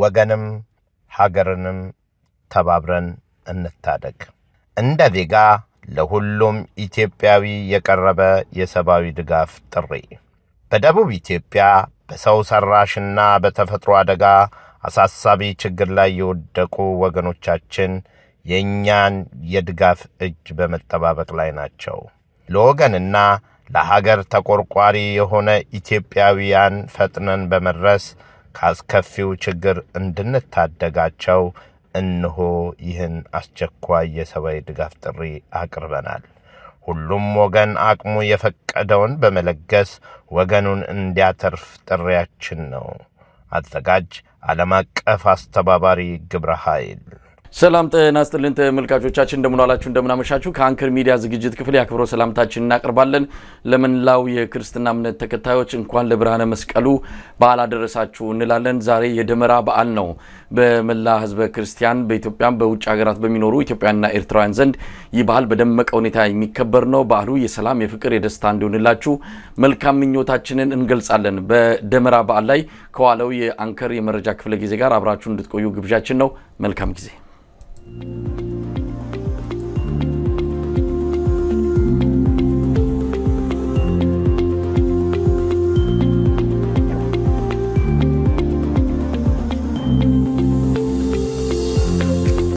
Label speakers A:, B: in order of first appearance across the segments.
A: ወገንም ሀገርንም ተባብረን እንታደግ። እንደ ዜጋ ለሁሉም ኢትዮጵያዊ የቀረበ የሰብአዊ ድጋፍ ጥሪ። በደቡብ ኢትዮጵያ በሰው ሰራሽና በተፈጥሮ አደጋ አሳሳቢ ችግር ላይ የወደቁ ወገኖቻችን የኛን የድጋፍ እጅ በመጠባበቅ ላይ ናቸው። ለወገንና ለሀገር ተቆርቋሪ የሆነ ኢትዮጵያውያን ፈጥነን በመድረስ ካስከፊው ችግር እንድንታደጋቸው እንሆ ይህን አስቸኳይ የሰብአዊ ድጋፍ ጥሪ አቅርበናል። ሁሉም ወገን አቅሙ የፈቀደውን በመለገስ ወገኑን እንዲያተርፍ ጥሪያችን ነው። አዘጋጅ ዓለም አቀፍ አስተባባሪ ግብረ ኃይል።
B: ሰላም ጤና ይስጥልን ተመልካቾቻችን እንደምን ዋላችሁ እንደምን አመሻችሁ ከአንከር ሚዲያ ዝግጅት ክፍል ያክብሮ ሰላምታችንን እናቀርባለን። ለመላው የክርስትና እምነት ተከታዮች እንኳን ለብርሃነ መስቀሉ በዓል አደረሳችሁ እንላለን። ዛሬ የደመራ በዓል ነው። በመላ ህዝበ ክርስቲያን በኢትዮጵያም በውጭ ሀገራት በሚኖሩ ኢትዮጵያውያንና ኤርትራውያን ዘንድ ይህ በዓል በደመቀ ሁኔታ የሚከበር ነው። በዓሉ የሰላም የፍቅር የደስታ እንዲሆንላችሁ መልካም ምኞታችንን እንገልጻለን። በደመራ በዓል ላይ ከዋለው የአንከር የመረጃ ክፍለ ጊዜ ጋር አብራችሁ እንድትቆዩ ግብዣችን ነው። መልካም ጊዜ።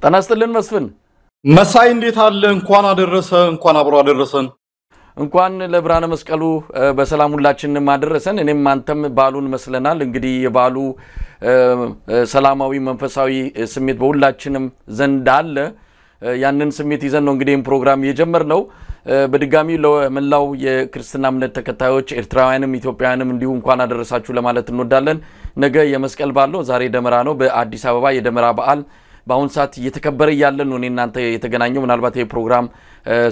B: ተናስተልን መስፍን
C: መሳይ እንዴት አለ? እንኳን አደረሰ እንኳን አብሮ አደረሰን።
B: እንኳን ለብርሃነ መስቀሉ በሰላም ሁላችንን ማደረሰን። እኔም አንተም ባሉን መስለናል። እንግዲህ የባሉ ሰላማዊ መንፈሳዊ ስሜት በሁላችንም ዘንድ አለ። ያንን ስሜት ይዘን ነው እንግዲህ ፕሮግራም የጀመርነው። በድጋሚ ለመላው የክርስትና እምነት ተከታዮች ኤርትራውያንም ኢትዮጵያውያንም እንዲሁ እንኳን አደረሳችሁ ለማለት እንወዳለን። ነገ የመስቀል በዓል ነው። ዛሬ ደመራ ነው። በአዲስ አበባ የደመራ በዓል በአሁን ሰዓት እየተከበረ ያለ ነው። እኔናንተ የተገናኘው ምናልባት ይሄ ፕሮግራም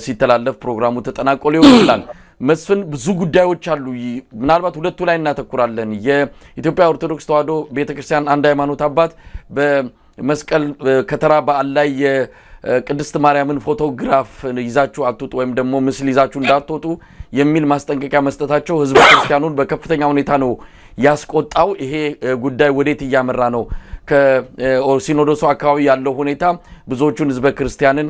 B: ሲተላለፍ ፕሮግራሙ ተጠናቆ ሊሆን ይችላል። መስፍን ብዙ ጉዳዮች አሉ። ምናልባት ሁለቱ ላይ እናተኩራለን። የኢትዮጵያ ኦርቶዶክስ ተዋሕዶ ቤተክርስቲያን አንድ ሃይማኖት አባት በመስቀል ከተራ በዓል ላይ የቅድስት ማርያምን ፎቶግራፍ ይዛችሁ አትውጡ ወይም ደግሞ ምስል ይዛችሁ እንዳትወጡ የሚል ማስጠንቀቂያ መስጠታቸው ህዝበ ክርስቲያኑን በከፍተኛ ሁኔታ ነው ያስቆጣው። ይሄ ጉዳይ ወዴት እያመራ ነው? ከሲኖዶሱ አካባቢ ያለው ሁኔታ ብዙዎቹን ህዝበ ክርስቲያንን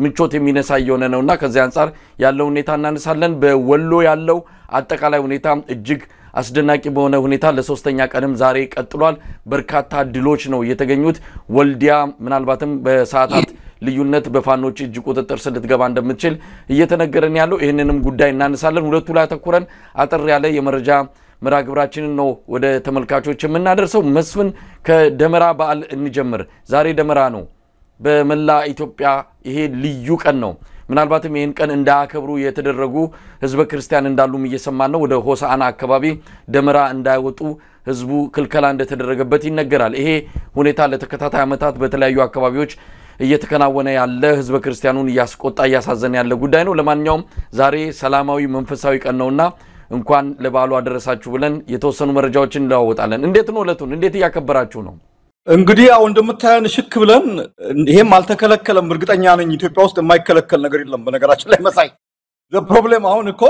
B: ምቾት የሚነሳ የሆነ ነውና ከዚህ አንፃር ያለው ሁኔታ እናነሳለን። በወሎ ያለው አጠቃላይ ሁኔታ እጅግ አስደናቂ በሆነ ሁኔታ ለሶስተኛ ቀንም ዛሬ ቀጥሏል። በርካታ ድሎች ነው የተገኙት። ወልዲያ ምናልባትም በሰዓታት ልዩነት በፋኖች እጅ ቁጥጥር ስር ልትገባ እንደምትችል እየተነገረን ያለው ይሄንንም ጉዳይ እናነሳለን። ሁለቱ ላይ ተኩረን አጥር ያለ የመረጃ መራግብራችንን ነው ወደ ተመልካቾች የምናደርሰው። መስፍን ከደመራ በዓል እንጀምር። ዛሬ ደመራ ነው። በመላ ኢትዮጵያ ይሄ ልዩ ቀን ነው። ምናልባትም ይሄን ቀን እንዳያከብሩ የተደረጉ ህዝበ ክርስቲያን እንዳሉም እየሰማን ነው። ወደ ሆሳዕና አካባቢ ደመራ እንዳይወጡ ህዝቡ ክልከላ እንደተደረገበት ይነገራል። ይሄ ሁኔታ ለተከታታይ ዓመታት በተለያዩ አካባቢዎች እየተከናወነ ያለ ህዝበ ክርስቲያኑን ያስቆጣ ያሳዘነ ያለ ጉዳይ ነው። ለማንኛውም ዛሬ ሰላማዊ መንፈሳዊ ቀን ነውና እንኳን ለበዓሉ አደረሳችሁ ብለን የተወሰኑ መረጃዎችን እንለዋወጣለን። እንዴት ነው ለቱን እንዴት ያከበራችሁ ነው?
C: እንግዲህ ያው እንደምታየን ሽክ ብለን ይሄም አልተከለከለም። እርግጠኛ ነኝ ኢትዮጵያ ውስጥ የማይከለከል ነገር የለም። በነገራችን ላይ መሳይ ፕሮብሌም አሁን እኮ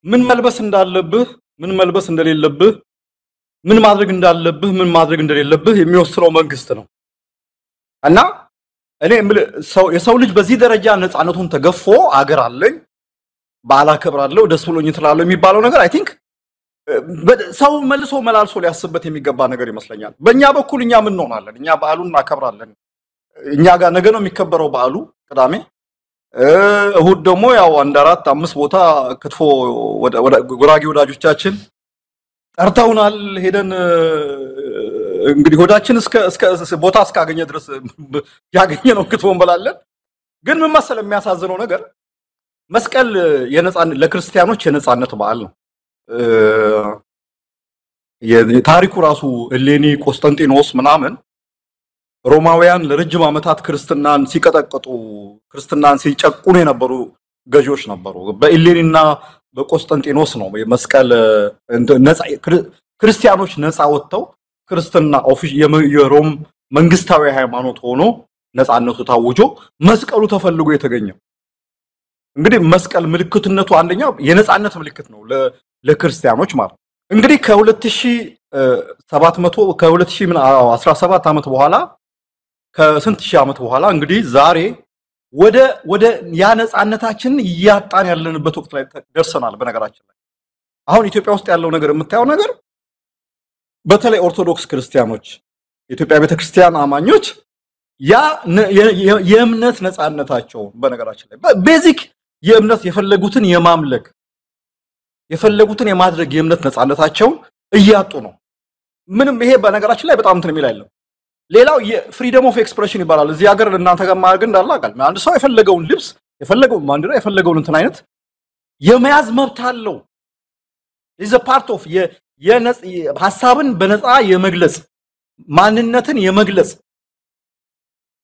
C: ምን መልበስ እንዳለብህ ምን መልበስ እንደሌለብህ ምን ማድረግ እንዳለብህ ምን ማድረግ እንደሌለብህ የሚወስነው መንግስት ነው። እና እኔ የሰው ልጅ በዚህ ደረጃ ነፃነቱን ተገፎ አገር አለኝ ባላ ከብራለሁ ደስ ብሎኝ ትላለሁ የሚባለው ነገር አይ ቲንክ ሰው መልሶ መላልሶ ሊያስብበት የሚገባ ነገር ይመስለኛል። በእኛ በኩል እኛ ምን እንሆናለን? እኛ በዓሉን እናከብራለን። እኛ ጋር ነገ ነው የሚከበረው በዓሉ ቅዳሜ። እሁድ ደግሞ ያው 1-4-5 ቦታ ክትፎ ጉራጌ ወዳጆቻችን ጠርተውናል። ሄደን እንግዲህ ሆዳችን እስከ ቦታ እስካገኘ ድረስ ያገኘነው ክትፎ እንበላለን። ግን ምን መሰለ የሚያሳዝነው ነገር መስቀል ለክርስቲያኖች የነጻነት በዓል ነው። የታሪኩ ራሱ እሌኒ ቆስጠንጢኖስ ምናምን ሮማውያን ለረጅም ዓመታት ክርስትናን ሲቀጠቅጡ ክርስትናን ሲጨቁኑ የነበሩ ገዢዎች ነበሩ። በእሌኒና በቆስጠንጢኖስ ነው መስቀል ክርስቲያኖች ነፃ ወጥተው ክርስትና የሮም መንግስታዊ ሃይማኖት ሆኖ ነፃነቱ ታውጆ መስቀሉ ተፈልጎ የተገኘው። እንግዲህ መስቀል ምልክትነቱ አንደኛው የነፃነት ምልክት ነው ለክርስቲያኖች ማለት። እንግዲህ ከ2017 ዓመት በኋላ ከስንት ሺህ ዓመት በኋላ እንግዲህ ዛሬ ወደ ያ ነፃነታችን ያጣን ያለንበት ወቅት ላይ ደርሰናል። በነገራችን ላይ አሁን ኢትዮጵያ ውስጥ ያለው ነገር የምታየው ነገር በተለይ ኦርቶዶክስ ክርስቲያኖች የኢትዮጵያ ቤተክርስቲያን አማኞች ያ የእምነት ነፃነታቸው በነገራችን ላይ ቤዚክ የእምነት የፈለጉትን የማምለክ የፈለጉትን የማድረግ የእምነት ነፃነታቸው እያጡ ነው። ምንም ይሄ በነገራችን ላይ በጣም እንትን የሚል አይደለም። ሌላው የፍሪደም ኦፍ ኤክስፕሬሽን ይባላል። እዚህ ሀገር እናንተ ጋር ማድረግ እንዳላቃል አንድ ሰው የፈለገውን ልብስ የፈለገውን ባንዲራ የፈለገውን እንትን አይነት የመያዝ መብት አለው። is a part of ሐሳብን በነፃ የመግለጽ ማንነትን የመግለጽ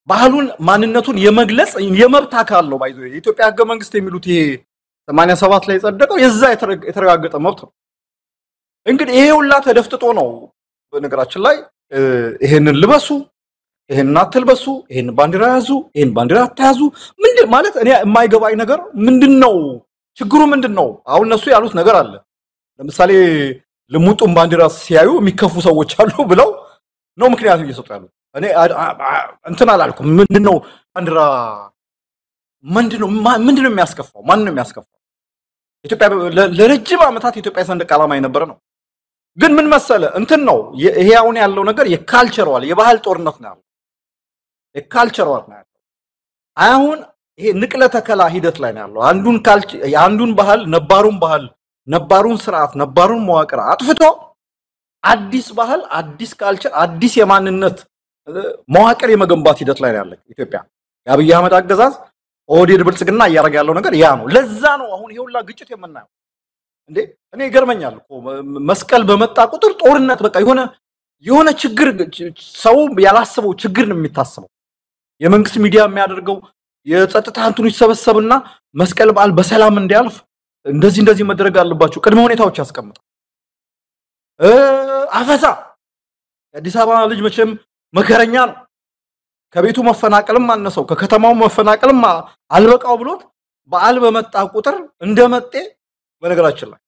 C: ባህሉን ማንነቱን የመግለጽ የመብት አካል ነው። ባይዞ የኢትዮጵያ ህገ መንግስት የሚሉት ይሄ 87 ላይ ጸደቀው የዛ የተረጋገጠ መብት ነው። እንግዲህ ይሄ ሁላ ተደፍጥጦ ነው በነገራችን ላይ ይሄንን ልበሱ ይሄንን አትልበሱ ይሄን ባንዲራ ያዙ ይሄን ባንዲራ አታያዙ ምንድን ማለት እኔ የማይገባኝ ነገር ምንድነው? ችግሩ ምንድነው? አሁን እነሱ ያሉት ነገር አለ። ለምሳሌ ልሙጡን ባንዲራ ሲያዩ የሚከፉ ሰዎች አሉ ብለው ነው ምክንያት እየሰጡ ያሉት። እኔ እንትን አላልኩም። ምንድነው ባንዲራ ምንድነው የሚያስከፋው? ማን ነው የሚያስከፋው? ኢትዮጵያ ለረጅም ዓመታት ኢትዮጵያ ሰንደቅ ዓላማ የነበረ ነው። ግን ምን መሰለ እንትን ነው ይሄ አሁን ያለው ነገር የካልቸራል የባህል ጦርነት ነው ያለው። የካልቸራል ነው ያለው። አሁን ይሄ ንቅለ ተከላ ሂደት ላይ ነው ያለው። አንዱን ባህል ነባሩን ስርዓት ነባሩን መዋቅር አጥፍቶ አዲስ ባህል አዲስ ካልቸር አዲስ የማንነት መዋቅር የመገንባት ሂደት ላይ ነው ያለው ኢትዮጵያ። የአብይ አህመድ አገዛዝ ኦህዴድ ብልጽግና እያደረገ ያለው ነገር ያ ነው። ለዛ ነው አሁን ይሄ ሁላ ግጭት የምናየው። እንዴ እኔ ይገርመኛል እኮ መስቀል በመጣ ቁጥር ጦርነት በቃ የሆነ ችግር ሰው ያላሰበው ችግር ነው የሚታሰበው። የመንግስት ሚዲያ የሚያደርገው የጸጥታ እንትኑ ይሰበሰብና መስቀል በዓል በሰላም እንዲያልፍ እንደዚህ መደረግ አለባቸው ቅድመ ሁኔታዎች ያስቀምጣል። አፈሳ አዲስ አበባ ልጅ መቼም መከረኛ ነው። ከቤቱ መፈናቀልም አነሰው ከከተማው መፈናቀልም አልበቃው ብሎት በዓል በመጣ ቁጥር እንደመጤ በነገራችን ላይ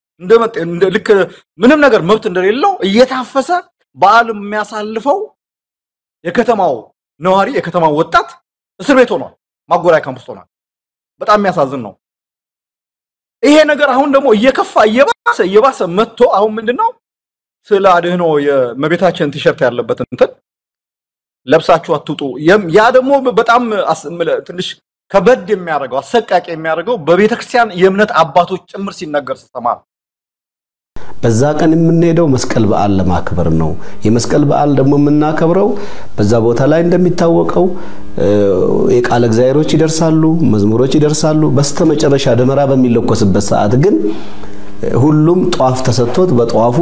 C: ልክ ምንም ነገር መብት እንደሌለው እየታፈሰ በዓል የሚያሳልፈው የከተማው ነዋሪ የከተማው ወጣት እስር ቤት ሆኗል። ማጎሪያ ካምፕ ውስጥ ሆኗል። በጣም የሚያሳዝን ነው። ይሄ ነገር አሁን ደግሞ እየከፋ እየባሰ መጥቶ አሁን ምንድነው ስለ አድህኖ የመቤታችን ቲሸርት ያለበት እንትን ለብሳችሁ አትውጡ። ያ ደግሞ በጣም ትንሽ ከበድ የሚያደርገው አሰቃቂ የሚያደርገው በቤተክርስቲያን የእምነት አባቶች ጭምር ሲነገር ሰማ።
D: በዛ ቀን የምንሄደው መስቀል በዓል ለማክበር ነው። የመስቀል በዓል ደግሞ የምናከብረው በዛ ቦታ ላይ እንደሚታወቀው የቃለ እግዚአብሔሮች ይደርሳሉ፣ መዝሙሮች ይደርሳሉ። በስተመጨረሻ ደመራ በሚለኮስበት ሰዓት ግን ሁሉም ጧፍ ተሰጥቶት በጧፉ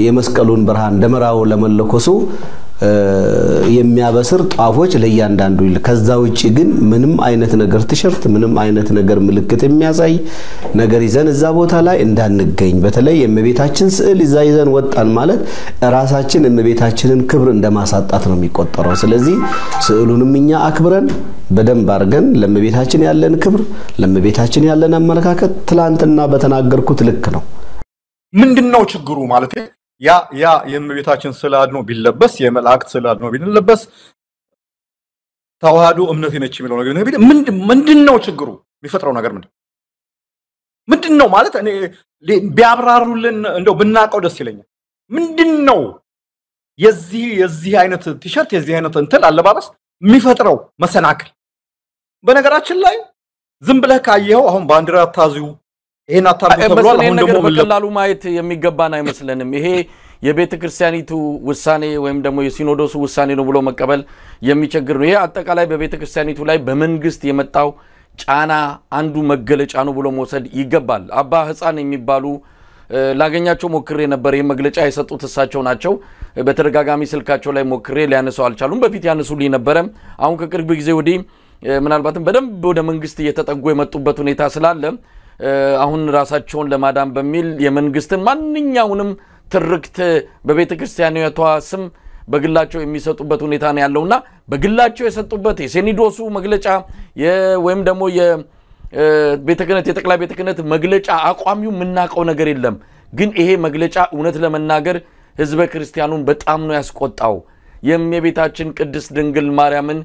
D: የመስቀሉን ብርሃን ደመራው ለመለኮሱ የሚያበስር ጧፎች ለያንዳንዱ ከዛ ውጪ ግን ምንም አይነት ነገር ቲሸርት ምንም አይነት ነገር ምልክት የሚያሳይ ነገር ይዘን እዛ ቦታ ላይ እንዳንገኝ። በተለይ የእመቤታችን ስዕል ይዘን ወጣን ማለት ራሳችን የእመቤታችንን ክብር እንደማሳጣት ነው የሚቆጠረው። ስለዚህ ስዕሉንም እኛ አክብረን በደንብ አርገን ለእመቤታችን ያለን ክብር ለእመቤታችን ያለን አመለካከት ትላንትና በተናገርኩት ልክ ነው።
C: ምንድነው ችግሩ ማለት ያ የእመቤታችን ስዕል አድኖ ቢለበስ የመላእክት ስዕል አድኖ ቢለበስ ተዋህዶ እምነት ነች የሚለው ነገር ምንድነው ችግሩ? የሚፈጥረው ነገር ምንድነው ማለት እኔ ቢያብራሩልን እንደው ብናቀው ደስ ይለኛል። ምንድነው የዚህ አይነት ቲሸርት የዚህ አይነት እንትን አለባበስ የሚፈጥረው መሰናክል? በነገራችን ላይ ዝም ብለህ ካየኸው አሁን ባንዲራ ታዚው ይሄን አታርጉ ተብሏል። አሁን ደግሞ
B: በቀላሉ ማየት የሚገባን አይመስልንም። ይሄ የቤተክርስቲያኒቱ ውሳኔ ወይም ደግሞ የሲኖዶሱ ውሳኔ ነው ብሎ መቀበል የሚቸግር ነው። ይሄ አጠቃላይ በቤተክርስቲያኒቱ ላይ በመንግስት የመጣው ጫና አንዱ መገለጫ ነው ብሎ መውሰድ ይገባል። አባ ህፃን የሚባሉ ላገኛቸው ሞክሬ ነበር። ይሄ መግለጫ የሰጡት እሳቸው ናቸው። በተደጋጋሚ ስልካቸው ላይ ሞክሬ ሊያነሳው አልቻሉም። በፊት ያነሱልኝ ነበር። አሁን ከቅርብ ጊዜ ወዲህ ምናልባትም በደንብ ወደ መንግስት እየተጠጉ የመጡበት ሁኔታ ስላለ አሁን ራሳቸውን ለማዳን በሚል የመንግስትን ማንኛውንም ትርክት በቤተክርስቲያኒቷ ስም በግላቸው የሚሰጡበት ሁኔታ ነው ያለውና በግላቸው የሰጡበት የሲኖዶሱ መግለጫ ወይም ደግሞ የቤተ ክህነት የጠቅላይ ቤተ ክህነት መግለጫ አቋሚው ምናቀው ነገር የለም። ግን ይሄ መግለጫ እውነት ለመናገር ህዝበ ክርስቲያኑን በጣም ነው ያስቆጣው የእመቤታችን ቅድስት ድንግል ማርያምን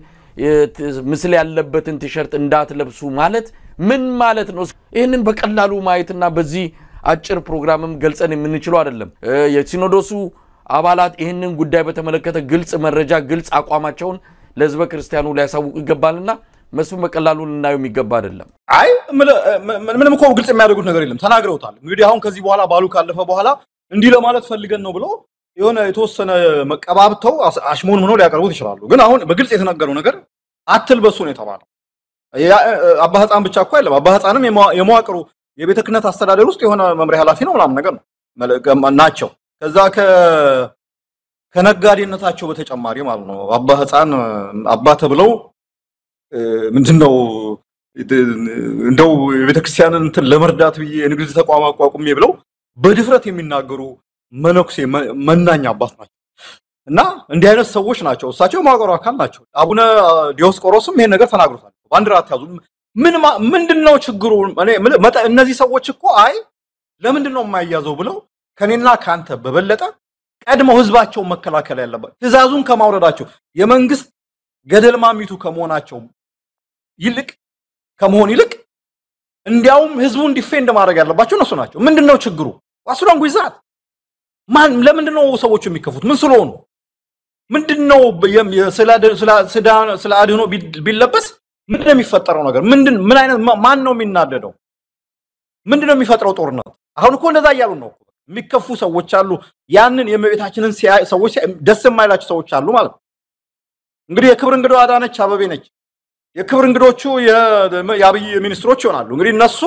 B: ምስል ያለበትን ቲሸርት እንዳትለብሱ ማለት ምን ማለት ነው ይሄንን በቀላሉ ማየትና በዚህ አጭር ፕሮግራምም ገልጸን የምንችለው አይደለም የሲኖዶሱ አባላት ይሄንን ጉዳይ በተመለከተ ግልጽ መረጃ ግልጽ አቋማቸውን ለህዝበ ክርስቲያኑ ሊያሳውቁ ይገባልና መስሙ በቀላሉ ልናየው የሚገባ አይደለም
C: አይ ምንም እኮ ግልጽ የሚያደርጉት ነገር የለም ተናግረውታል እንግዲህ አሁን ከዚህ በኋላ ባሉ ካለፈ በኋላ እንዲህ ለማለት ፈልገን ነው ብሎ የሆነ የተወሰነ መቀባብተው አሽሞን ሆኖ ሊያቀርቡት ይችላሉ ግን አሁን በግልጽ የተናገረው ነገር አትልበሱ ነው የተባለው አባ ህፃን ብቻ እኮ አይደለም አባ ህፃንም የመዋቅሩ የቤተ ክህነት አስተዳደር ውስጥ የሆነ መምሪያ ኃላፊ ነው ምናምን ነገር ነው ናቸው ከዛ ከነጋዴነታቸው በተጨማሪ ማለት ነው አባ ህፃን አባ ተብለው ምንድነው እንደው የቤተ ክርስቲያንን እንትን ለመርዳት ብዬ የንግድ ተቋም አቋቁሜ ብለው በድፍረት የሚናገሩ መነኩሴ መናኛ አባት ናቸው እና እንዲህ አይነት ሰዎች ናቸው እሳቸው ማገሩ አካል ናቸው አቡነ ዲዮስቆሮስም ይሄን ነገር ተናግሮታል ባንዲራ አታዙ ምንድነው ችግሩ እኔ እነዚህ ሰዎች እኮ አይ ለምንድነው የማይያዘው ብለው ከኔና ካንተ በበለጠ ቀድመው ህዝባቸው መከላከል ያለበት ትዕዛዙን ከማውረዳቸው የመንግስት ገደል ማሚቱ ከመሆናቸው ይልቅ ከመሆን ይልቅ እንዲያውም ህዝቡን ዲፌንድ ማድረግ ያለባቸው እነሱ ናቸው ምንድነው ችግሩ ዋስራን ጉይዛት ማን ለምንድነው ሰዎች የሚከፉት ምን ስለሆኑ ምንድነው ስለ አድኖ ቢለበስ ምንድነው የሚፈጠረው ነገር ምን አይነት ማን ነው የሚናደደው ምንድነው የሚፈጥረው ጦርነት አሁን እኮ እንደዛ ያያሉ ነው የሚከፉ ሰዎች አሉ ያንን የመቤታችንን ሰዎች ደስ የማይላቸው ሰዎች አሉ ማለት እንግዲህ የክብር እንግዳው አዳነች አበቤ ነች የክብር እንግዶቹ የአብይ ሚኒስትሮች ይሆናሉ እንግዲህ እነሱ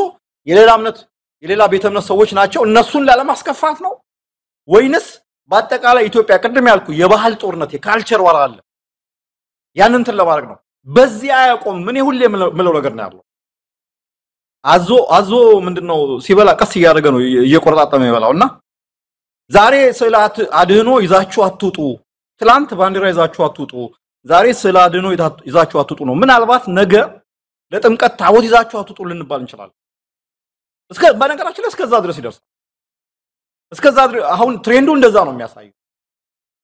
C: የሌላ ቤተ እምነት ሰዎች ናቸው እነሱን ላለማስከፋት ነው ወይንስ በአጠቃላይ ኢትዮጵያ ቀደም ያልኩ የባህል ጦርነት የካልቸር ዋር አለ ያንን እንትን ለማድረግ ነው በዚህ አያቆም ምን ሁሌ ምለው ነገር ነው ያለው አዞ ምንድነው ሲበላ ቀስ ያደረገ ነው እየቆረጣጠመ ይበላውና ዛሬ ስላት አድህኖ ይዛችሁ አትውጡ ትላንት ባንዲራ ይዛችሁ አትውጡ ዛሬ ስለ አድህኖ ይዛችሁ አትውጡ ነው ምናልባት ነገ ለጥምቀት ታቦት ይዛችሁ አትውጡ ልንባል እንችላለን በነገራችን ላይ እስከዛ ድረስ ይደርሳል እስከዛ አሁን ትሬንዱ እንደዛ ነው የሚያሳየው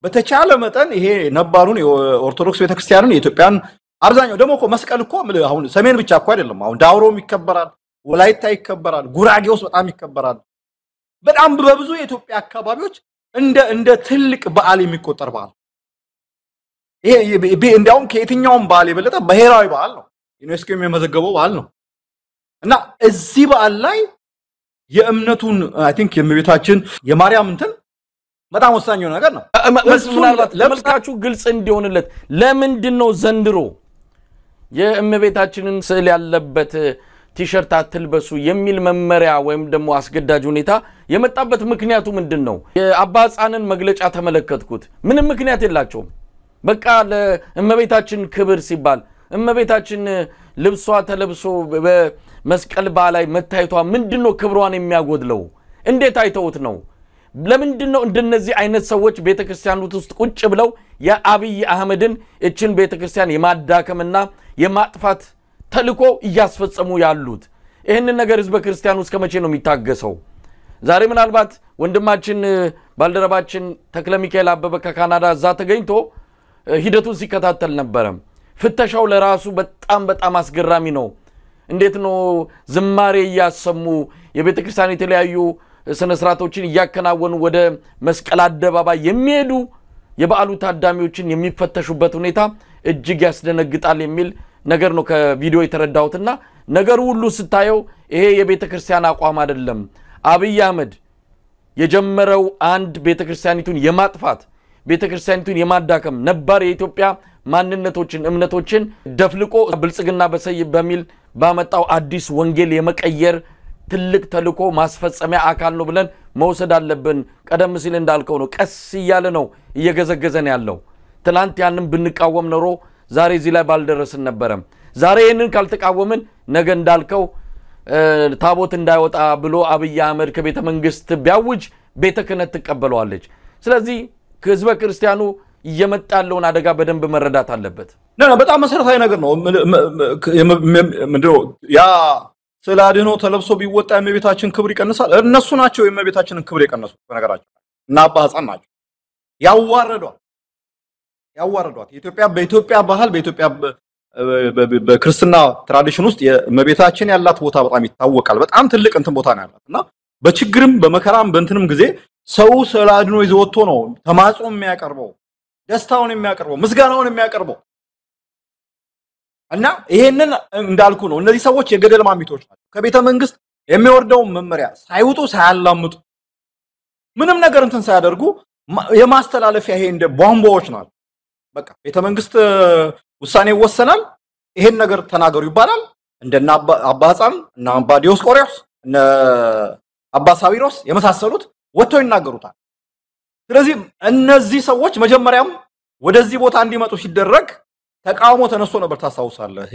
C: በተቻለ መጠን ይሄ ነባሩን የኦርቶዶክስ ቤተክርስቲያንን የኢትዮጵያን አብዛኛው ደግሞ እኮ መስቀል እኮ አሁን ሰሜን ብቻ እኮ አይደለም አሁን ዳውሮም ይከበራል ወላይታ ይከበራል ጉራጌ ውስጥ በጣም ይከበራል በጣም በብዙ የኢትዮጵያ አካባቢዎች እንደ ትልቅ በዓል የሚቆጠር በዓል ይሄ እንዲያውም ከየትኛውም በዓል የበለጠ ብሔራዊ በዓል ነው ዩኔስኮ የሚመዘገበው በዓል ነው እና እዚህ በዓል ላይ የእምነቱን አይ ቲንክ የእመቤታችን የማርያም እንትን በጣም ወሳኝ ነገር ነው
B: መስሙናልባት ለመልካቹ ግልጽ እንዲሆንለት ለምንድነው ዘንድሮ የእመቤታችንን ስዕል ያለበት ቲሸርት አትልበሱ የሚል መመሪያ ወይም ደግሞ አስገዳጅ ሁኔታ የመጣበት ምክንያቱ ምንድነው የአባ ህፃንን መግለጫ ተመለከትኩት ምንም ምክንያት የላቸውም በቃ ለእመቤታችን ክብር ሲባል እመቤታችን ልብሷ ተለብሶ በመስቀል በዓላይ መታየቷ ምንድነው ክብሯን የሚያጎድለው እንዴት አይተውት ነው ለምንድነው እንደነዚህ አይነት ሰዎች ቤተክርስቲያኑት ውስጥ ቁጭ ብለው የአብይ አህመድን እችን ቤተክርስቲያን የማዳከምና የማጥፋት ተልኮ እያስፈጸሙ ያሉት ይሄንን ነገር ህዝበ ክርስቲያኑ እስከ መቼ ነው የሚታገሰው ዛሬ ምናልባት ወንድማችን ባልደረባችን ተክለ ሚካኤል አበበ ከካናዳ እዛ ተገኝቶ ሂደቱን ሲከታተል ነበር ፍተሻው ለራሱ በጣም አስገራሚ ነው እንዴት ነው ዝማሬ ያሰሙ የቤተክርስቲያን የተለያዩ ስነ ስርዓቶችን ያከናወኑ ወደ መስቀል አደባባይ የሚሄዱ የበዓሉ ታዳሚዎችን የሚፈተሹበት ሁኔታ እጅግ ያስደነግጣል የሚል ነገር ነው ከቪዲዮ የተረዳሁትና ነገር ሁሉ ስታየው ይሄ የቤተክርስቲያን አቋም አይደለም አብይ አህመድ የጀመረው አንድ ቤተክርስቲያኒቱን የማጥፋት ቤተክርስቲያኒቱን የማዳከም ነባር የኢትዮጵያ ማንነቶችን እምነቶችን ደፍልቆ ብልጽግና በሰይ በሚል ባመጣው አዲስ ወንጌል የመቀየር ትልቅ ተልኮ ማስፈጸሚያ አካል ነው ብለን መውሰድ አለብን ቀደም ሲል እንዳልከው ነው ቀስ ይያለ ነው እየገዘገዘን ያለው ትላንት ያንን ብንቃወም ኖሮ ዛሬ እዚህ ላይ ባልደረስን ነበር ዛሬ ይሄንን ካልተቃወምን ነገ እንዳልከው ታቦት እንዳይወጣ ብሎ አብይ አህመድ ከቤተ መንግስት ቢያውጅ ቤተ ክህነት ተቀበለዋለች ስለዚህ ህዝበ ክርስቲያኑ እየመጣለውን አደጋ በደንብ መረዳት አለበት
C: በጣም መሰረታዊ ነገር ነው ምንድነው ያ ስላድኖ ተለብሶ ቢወጣ የእመቤታችን ክብር ይቀንሳል። እነሱ ናቸው የእመቤታችንን ክብር የቀነሱት በነገራችን እና አባ ሕፃን ናቸው ያዋረዷት በኢትዮጵያ ባህል በኢትዮጵያ በክርስትና ትራዲሽን ውስጥ የእመቤታችን ያላት ቦታ በጣም ይታወቃል። በጣም ትልቅ እንትን ቦታ ነው ያላትና በችግርም በመከራም በእንትንም ጊዜ ሰው ስላድኖ ይዞ ወጥቶ ነው ተማጽኖ የሚያቀርበው፣ ደስታውን የሚያቀርበው፣ ምስጋናውን የሚያቀርበው እና ይሄንን እንዳልኩ ነው። እነዚህ ሰዎች የገደል ማሚቶች ናቸው። ከቤተ መንግስት የሚወርደው መመሪያ ሳይውጡ ሳያላምጡ ምንም ነገር እንትን ሳያደርጉ የማስተላለፊያ ይሄ እንደ ቧንቧዎች ናቸው። በቃ ቤተ መንግስት ውሳኔ ይወሰናል፣ ይሄን ነገር ተናገሩ ይባላል። እንደና አባ ሕፃን እና አባ ዲዮስቆሮስ እና አባ ሳዊሮስ የመሳሰሉት ወጥተው ይናገሩታል። ስለዚህ እነዚህ ሰዎች መጀመሪያም ወደዚህ ቦታ እንዲመጡ ሲደረግ ተቃውሞ ተነስቶ ነበር። ታስታውሳለህ?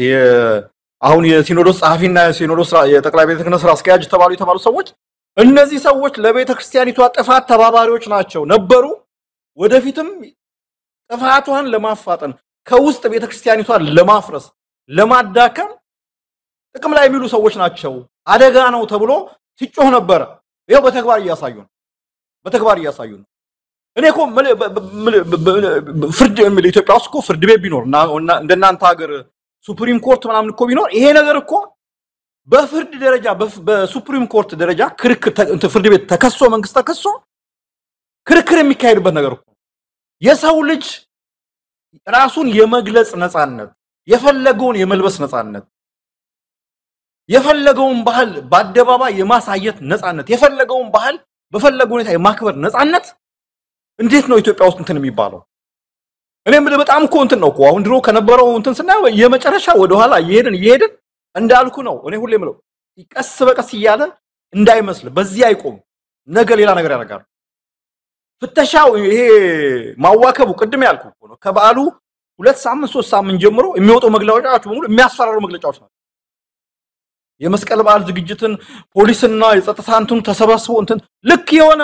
C: አሁን የሲኖዶስ ጸሐፊና የሲኖዶስ የጠቅላይ ቤተ ክህነት ስራ አስኪያጅ የተባሉ ሰዎች እነዚህ ሰዎች ለቤተ ክርስቲያኒቷ ጥፋት ተባባሪዎች ናቸው ነበሩ። ወደፊትም ጥፋቷን ለማፋጠን ከውስጥ ቤተ ክርስቲያኒቷን ለማፍረስ ለማዳከም ጥቅም ላይ የሚሉ ሰዎች ናቸው፣ አደጋ ነው ተብሎ ሲጮህ ነበር። ይሄው በተግባር እያሳዩ ነው። እኔ እኮ ፍርድ የሚል ኢትዮጵያ ውስጥ እኮ ፍርድ ቤት ቢኖር እና እንደናንተ ሀገር ሱፕሪም ኮርት ምናምን እኮ ቢኖር ይሄ ነገር እኮ በፍርድ ደረጃ በሱፕሪም ኮርት ደረጃ ክርክር ፍርድ ቤት ተከሶ መንግስት ተከሶ ክርክር የሚካሄድበት ነገር እኮ የሰው ልጅ ራሱን የመግለጽ ነፃነት፣ የፈለገውን የመልበስ ነፃነት፣ የፈለገውን ባህል በአደባባይ የማሳየት ነፃነት፣ የፈለገውን ባህል በፈለገው ሁኔታ የማክበር ነፃነት እንዴት ነው ኢትዮጵያ ውስጥ እንትን የሚባለው? እኔም በጣም እኮ እንትን ነው እኮ አሁን ድሮ ከነበረው እንትን ስናየው የመጨረሻ ወደ ኋላ እየሄድን እንዳልኩ ነው። እኔ ሁሌ የምለው ቀስ በቀስ እያለ እንዳይመስል በዚህ አይቆም፣ ነገ ሌላ ነገር ያደርጋሉ። ፍተሻው ይሄ ማዋከቡ ቅድም ያልኩ እኮ ነው። ከበዓሉ 2 ሳምንት 3 ሳምንት ጀምሮ የሚወጡ መግለጫዎች በሙሉ የሚያስፈራሩ መግለጫዎች ናቸው። የመስቀል በዓል ዝግጅትን ፖሊስና የጸጥታ እንትን ተሰባስቦ እንትን ልክ የሆነ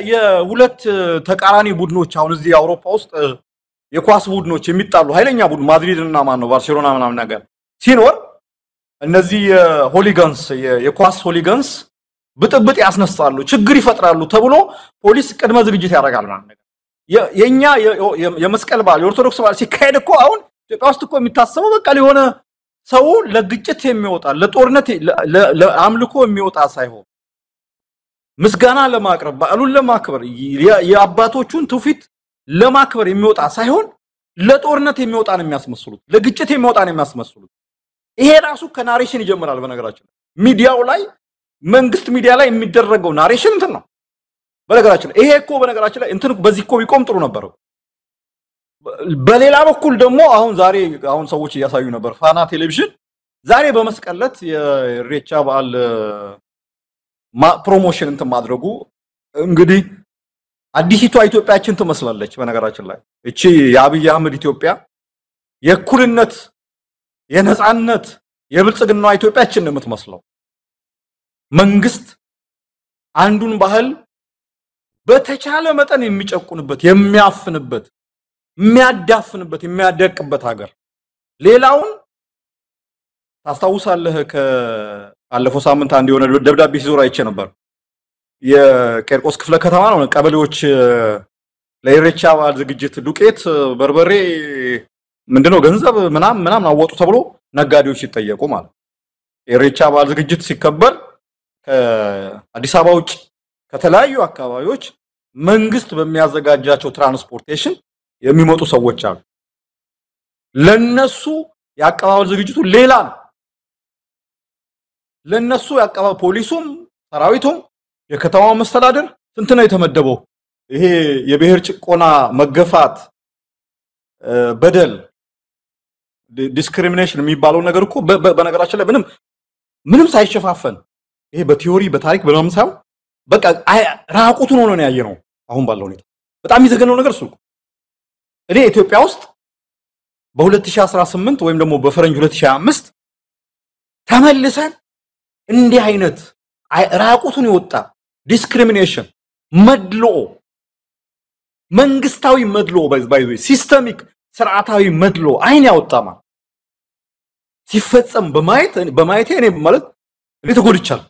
C: የሁለት ተቃራኒ ቡድኖች አሁን እዚህ አውሮፓ ውስጥ የኳስ ቡድኖች የሚጣሉ ኃይለኛ ቡድን ማድሪድ እና ማን ነው ባርሴሎና ምናምን ነገር ሲኖር እነዚህ ሆሊጋንስ የኳስ ሆሊጋንስ ብጥብጥ ያስነሳሉ፣ ችግር ይፈጥራሉ ተብሎ ፖሊስ ቅድመ ዝግጅት ያደርጋል ማለት ነው። የኛ የመስቀል በዓል የኦርቶዶክስ በዓል ሲካሄድ እኮ አሁን ኢትዮጵያ ውስጥ እኮ የሚታሰበው በቃ ሊሆነ ሰው ለግጭት የሚወጣ ለጦርነት ለአምልኮ የሚወጣ ሳይሆን ምስጋና ለማቅረብ በዓሉን ለማክበር የአባቶቹን ትውፊት ለማክበር የሚወጣ ሳይሆን ለጦርነት የሚወጣ ነው የሚያስመስሉት፣ ለግጭት የሚወጣ ነው የሚያስመስሉት። ይሄ ራሱ ከናሬሽን ይጀምራል። በነገራችን ሚዲያው ላይ መንግስት ሚዲያ ላይ የሚደረገው ናሬሽን እንትን ነው። በነገራችን ይሄ እኮ በነገራችን ላይ እንትን በዚህ እኮ ቢቆም ጥሩ ነበር። በሌላ በኩል ደግሞ አሁን ሰዎች እያሳዩ ነበር ፋና ቴሌቪዥን ዛሬ በመስቀለት የኢሬቻ በዓል ፕሮሞሽን እንትን ማድረጉ እንግዲህ አዲሲቷ ኢትዮጵያችን ትመስላለች። በነገራችን ላይ እቺ የአብይ አህመድ ኢትዮጵያ የእኩልነት የነጻነት የብልጽግና ኢትዮጵያችን ነው የምትመስለው። መንግስት አንዱን ባህል በተቻለ መጠን የሚጨቁንበት፣ የሚያፍንበት፣ የሚያዳፍንበት፣ የሚያደቅበት ሀገር ሌላውን ታስታውሳለህ? ከአለፈው ሳምንት አንድ የሆነ ደብዳቤ ሲዞር አይቼ ነበር። የቄርቆስ ክፍለ ከተማ ነው ቀበሌዎች ለኢሬቻ በዓል ዝግጅት ዱቄት፣ በርበሬ ምንድነው ገንዘብ ምናምን አወጡ ተብሎ ነጋዴዎች ሲጠየቁ ማለት ኢሬቻ በዓል ዝግጅት ሲከበር ከአዲስ አበባ ውጭ ከተለያዩ አካባቢዎች መንግስት በሚያዘጋጃቸው ትራንስፖርቴሽን የሚመጡ ሰዎች አሉ። ለነሱ ያቀባበል ዝግጅቱ ሌላ ነው። ለነሱ ያቀባበል ፖሊሱም ሰራዊቱም የከተማው መስተዳደር ስንት ነው የተመደበው? ይሄ የብሔር ጭቆና መገፋት በደል ዲስክሪሚኔሽን የሚባለው ነገር እኮ በነገራችን ላይ ምንም ሳይሸፋፈን ይሄ በቲዮሪ በታሪክ በምናምን ሳይሆን በቃ ራቁቱን ሆኖ ነው ያየነው። አሁን ባለው ሁኔታ በጣም የሚዘገነው ነገር እሱ። እኔ ኢትዮጵያ ውስጥ በ2018 ወይም ደግሞ በፈረንጅ 2025 ተመልሰን እንዲህ አይነት ራቁቱን የወጣ ዲስክሪሚኔሽን መድሎ፣ መንግስታዊ መድሎ ባይዘ ሲስተሚክ ስርዓታዊ መድሎ አይን ያወጣማ ሲፈጸም በማየት እኔ ማለት እኔ ተጎድቻለሁ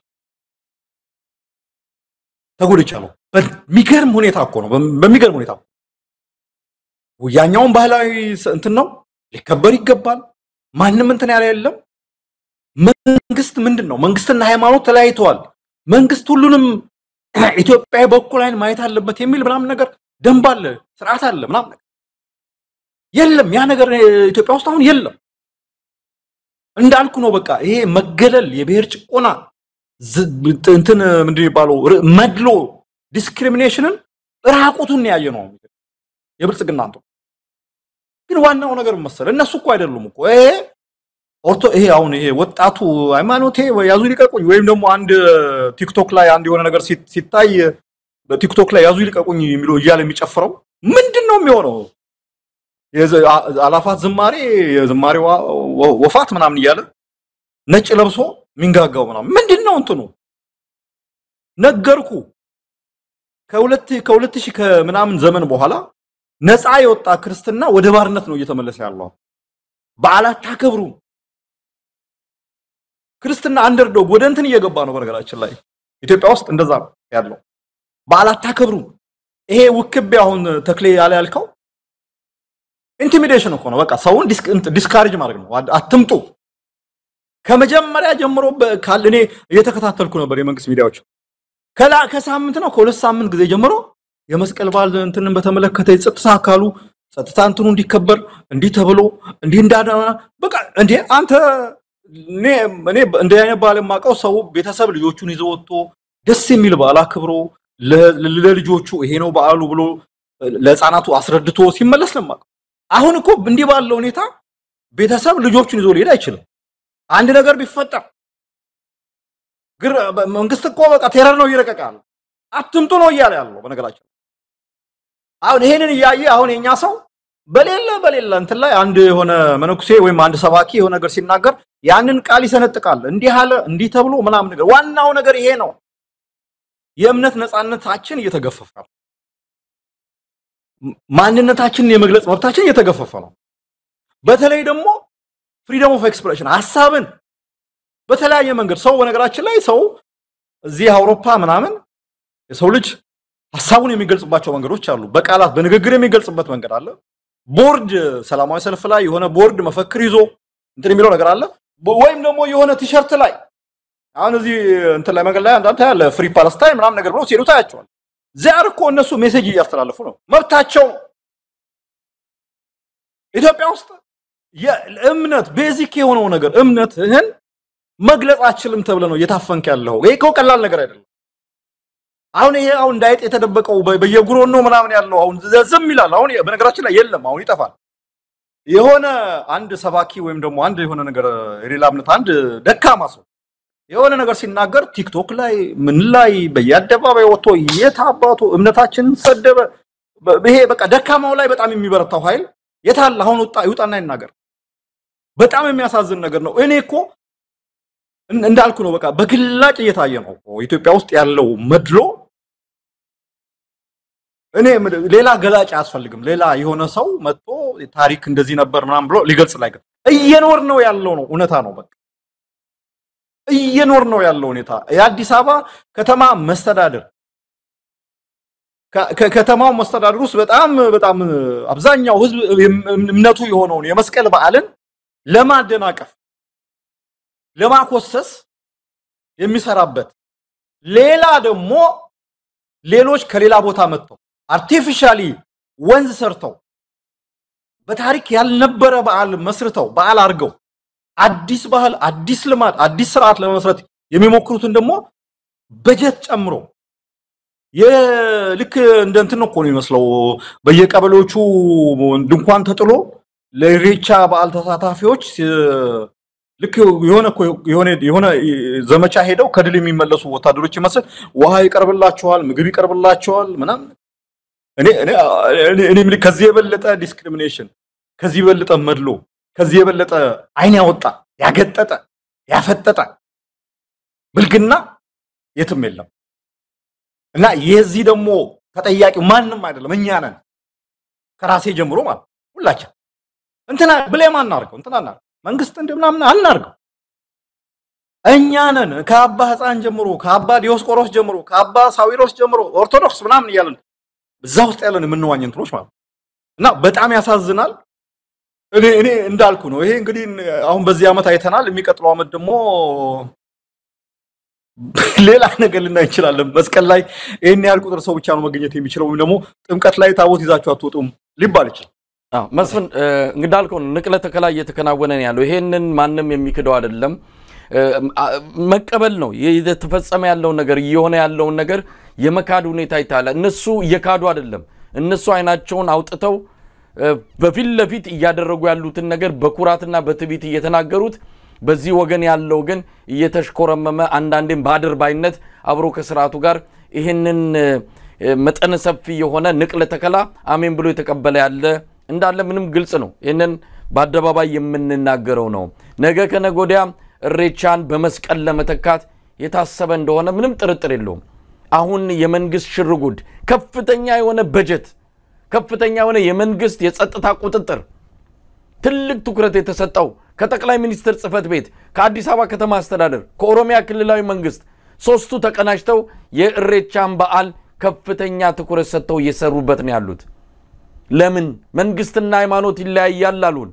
C: በሚገርም ሁኔታ እኮ ነው በሚገርም ሁኔታ ያኛውን ባህላዊ እንትን ነው ሊከበር ይገባል ማንንም እንትን ያለ የለም መንግስት ምንድነው መንግስትና ሃይማኖት ተለያይተዋል መንግስት ሁሉንም ኢትዮጵያዊ በኩል አይን ማየት አለበት የሚል ምናምን ነገር ደንብ አለ ስርዓት አለ ምናምን የለም ያ ነገር ኢትዮጵያ ውስጥ አሁን የለም እንዳልኩ ነው በቃ ይሄ መገለል የብሔር ጭቆና እንትን ምንድነው ይባለው መድሎ ዲስክሪሚኔሽንን ራቁቱን ያየ ነው የብልጽግና አንተ ግን ዋናው ነገር መሰለ እነሱ እኮ አይደሉም እኮ ይሄ አሁን ይሄ ወጣቱ ሃይማኖቴ ያዙ ሊቀቁኝ ወይም ደግሞ አንድ ቲክቶክ ላይ አንድ የሆነ ነገር ሲታይ በቲክቶክ ላይ ያዙ ሊቀቁኝ የሚለው እያለ የሚጨፍረው ምንድነው የሚሆነው አላፋት ዝማሬው ወፋት ምናምን እያለ ነጭ ለብሶ ሚንጋጋው ምናምን ምንድነው እንትኑ ነገርኩ ከ2000 ከምናምን ዘመን በኋላ ነፃ የወጣ ክርስትና ወደ ባርነት ነው እየተመለሰ ያለው በዓላት ታከብሩ ክርስትና አንደርዶግ ወደ እንትን እየገባ ነው በነገራችን ላይ ኢትዮጵያ ውስጥ እንደዛ ነው ያለው በዓላት ታከብሩ ይሄ ውክቤ አሁን ተክሌ ያለ ያልከው ኢንቲሚዴሽን እኮ ነው በቃ ሰውን ዲስካሬጅ ማድረግ ነው አትምጡ ከመጀመሪያ ጀምሮ እኔ እየተከታተልኩ ነበር የመንግስት ሚዲያዎች ከሳምንት ነው ከሁለት ሳምንት ጊዜ ጀምሮ የመስቀል በዓል እንትንን በተመለከተ የጸጥታ አካሉ ጸጥታ እንትኑ እንዲከበር እንዲ ተብሎ እንዲ እንዳዳና በቃ እንዴ አንተ እኔ እንደ አይነት በዓል ማቀው ሰው ቤተሰብ ልጆቹን ይዞ ወጥቶ ደስ የሚል በዓል አክብሮ ለልጆቹ ይሄ ነው በዓሉ ብሎ ለህፃናቱ አስረድቶ ሲመለስ ለማቀ አሁን እኮ እንዲ ባለው ሁኔታ ቤተሰብ ልጆቹን ይዞ ሊሄድ አይችልም አንድ ነገር ቢፈጠር ግር መንግስት እኮ በቃ ቴረር ነው ይረቀቃል አትምጡ ነው ይያለ ያለው በነገራችን አሁን ይሄንን ይያየ አሁን የኛ ሰው በሌላ እንትን ላይ አንድ የሆነ መነኩሴ ወይም አንድ ሰባኪ የሆነ ነገር ሲናገር ያንን ቃል ይሰነጥቃል እንዲህ አለ እንዲህ ተብሎ ምናምን ነገር ዋናው ነገር ይሄ ነው የእምነት ነፃነታችን እየተገፈፈ ነው ማንነታችንን የመግለጽ መብታችን እየተገፈፈ ነው በተለይ ደግሞ ፍሪደም ኦፍ ኤክስፕሬሽን ሐሳብን በተለያየ መንገድ ሰው በነገራችን ላይ ሰው እዚህ አውሮፓ ምናምን የሰው ልጅ ሐሳቡን የሚገልጽባቸው መንገዶች አሉ በቃላት በንግግር የሚገልጽበት መንገድ አለ ቦርድ ሰላማዊ ሰልፍ ላይ የሆነ ቦርድ መፈክር ይዞ እንትን የሚለው ነገር አለ ወይም ደግሞ የሆነ ቲሸርት ላይ አሁን እዚህ እንትን ላይ መንገድ ላይ አንዳንተ ያለ ፍሪ ፓለስታይን ምናምን ነገር ብሎ ሲሉት አያቸዋል ዛሬ እኮ እነሱ ሜሴጅ እያስተላለፉ ነው መብታቸው ኢትዮጵያ ውስጥ የእምነት ቤዚክ የሆነው ነገር እምነትህን መግለጽ አችልም ተብለ ነው እየታፈንክ ያለው ይሄ እኮ ቀላል ነገር አይደለም አሁን ይሄ አሁን እንዳይጥ የተደበቀው በየጉሮን ነው ምናምን ያለው አሁን ዝም ይላል አሁን በነገራችን ላይ የለም አሁን ይጠፋል የሆነ አንድ ሰባኪ ወይም ደግሞ አንድ የሆነ ነገር ሌላ እምነት አንድ ደካማ ሰው የሆነ ነገር ሲናገር ቲክቶክ ላይ ምን ላይ በየአደባባይ ወጥቶ የታባቱ እምነታችንን ሰደበ ይሄ በቃ ደካማው ላይ በጣም የሚበረታው ኃይል የታል አሁን ይውጣና ይናገር በጣም የሚያሳዝን ነገር ነው እኔ እኮ እንዳልኩ ነው በቃ በግላጭ እየታየ ነው ኢትዮጵያ ውስጥ ያለው መድሎ እኔ ሌላ ገላጭ አያስፈልግም ሌላ የሆነ ሰው መጥቶ ታሪክ እንደዚህ ነበር ምናምን ብሎ ሊገልጽ ላይ እየኖር ነው ያለው ነው እውነታ ነው በቃ እየኖር ነው ያለው ሁኔታ የአዲስ አበባ ከተማ መስተዳድር ከተማው መስተዳድር ውስጥ በጣም አብዛኛው ህዝብ እምነቱ የሆነው የመስቀል በዓልን ለማደናቀፍ ለማኮሰስ የሚሰራበት ሌላ ደግሞ ሌሎች ከሌላ ቦታ መጥተው አርቲፊሻሊ ወንዝ ሰርተው በታሪክ ያልነበረ በዓል መስርተው በዓል አድርገው አዲስ ባህል አዲስ ልማት አዲስ ስርዓት ለመስራት የሚሞክሩትን ደግሞ በጀት ጨምሮ የልክ እንደንትን ነው እኮ ነው የሚመስለው በየቀበሌዎቹ ድንኳን ተጥሎ ለኢሬቻ በዓል ተሳታፊዎች ልክ የሆነ ዘመቻ ሄደው ከድል የሚመለሱ ወታደሮች ይመስል ውሃ ይቀርብላቸዋል ምግብ ይቀርብላቸዋል ምናምን እኔ ከዚህ የበለጠ ዲስክሪሚኔሽን ከዚህ የበለጠ መድሎ ከዚህ የበለጠ አይን ያወጣ ያገጠጠ ያፈጠጠ ብልግና የትም የለም እና የዚህ ደግሞ ተጠያቂው ማንንም አይደለም እኛ ነን ከራሴ ጀምሮ ማለት ሁላችን እንትና ብሌም አናርገው እንትና መንግስት እንደምናምን አናርገው እኛ ነን ከአባ ሕፃን ጀምሮ ከአባ ዲዮስቆሮስ ጀምሮ ከአባ ሳዊሮስ ጀምሮ ኦርቶዶክስ ምናምን ይያለን እዛ ውስጥ ያለን የምንዋኝ እንትኖች ማለት እና በጣም ያሳዝናል። እኔ እንዳልኩ ነው። ይሄ እንግዲህ አሁን በዚህ ዓመት አይተናል። የሚቀጥለው ዓመት ደግሞ ሌላ ነገር ልናይ እንችላለን። መስቀል ላይ ይሄን ያህል ቁጥር ሰው ብቻ ነው መገኘት የሚችለው ወይም ደግሞ ጥምቀት ላይ ታቦት ይዛችሁ አትወጡም ሊባል ይችላል።
B: መስፍን እንዳልከው ንቅለ ተከላ እየተከናወነ ያለው ይሄንን ማንም የሚክደው አይደለም። መቀበል ነው የተፈጸመ ያለው ነገር እየሆነ ያለው ነገር የመካድ ሁኔታ ይታያል። እነሱ እየካዱ አይደለም። እነሱ አይናቸውን አውጥተው በፊት ለፊት እያደረጉ ያሉትን ነገር በኩራትና በትዕቢት እየተናገሩት በዚህ ወገን ያለው ግን እየተሽኮረመመ አንዳንዴም ባድር ባይነት አብሮ ከስርዓቱ ጋር ይሄንን መጠነ ሰፊ የሆነ ንቅለ ተከላ አሜን ብሎ የተቀበለ ያለ እንዳለ ምንም ግልጽ ነው። ይሄንን በአደባባይ የምንናገረው ነው። ነገ ከነጎዲያ እሬቻን በመስቀል ለመተካት የታሰበ እንደሆነ ምንም ጥርጥር የለውም። አሁን የመንግስት ሽርጉድ ከፍተኛ የሆነ በጀት ከፍተኛ የሆነ የመንግስት የጸጥታ ቁጥጥር ትልቅ ትኩረት የተሰጠው ከጠቅላይ ሚኒስትር ጽፈት ቤት ከአዲስ አበባ ከተማ አስተዳደር ከኦሮሚያ ክልላዊ መንግስት ሶስቱ ተቀናጅተው የእሬቻን በዓል ከፍተኛ ትኩረት ሰጥተው እየሰሩበት ነው ያሉት። ለምን መንግስትና ሃይማኖት ይለያያል አሉን?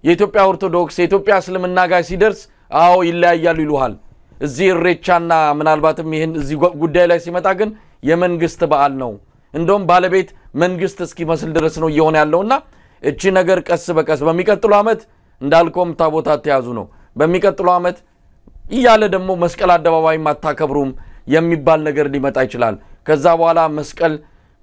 B: የኢትዮጵያ ኦርቶዶክስ የኢትዮጵያ እስልምና ጋር ሲደርስ አዎ ይለያያሉ ይሉሃል። እዚህ እሬቻና ምናልባትም ይሄን እዚህ ጉዳይ ላይ ሲመጣ ግን የመንግስት በዓል ነው እንደውም ባለቤት መንግስት እስኪመስል ድረስ ነው እየሆነ ያለውና እቺ ነገር ቀስ በቀስ በሚቀጥለው ዓመት እንዳልቆም ታቦታት ተያዙ ነው በሚቀጥለው ዓመት ይያለ ደግሞ መስቀል አደባባይ ማታከብሩም የሚባል ነገር ሊመጣ ይችላል። ከዛ በኋላ መስቀል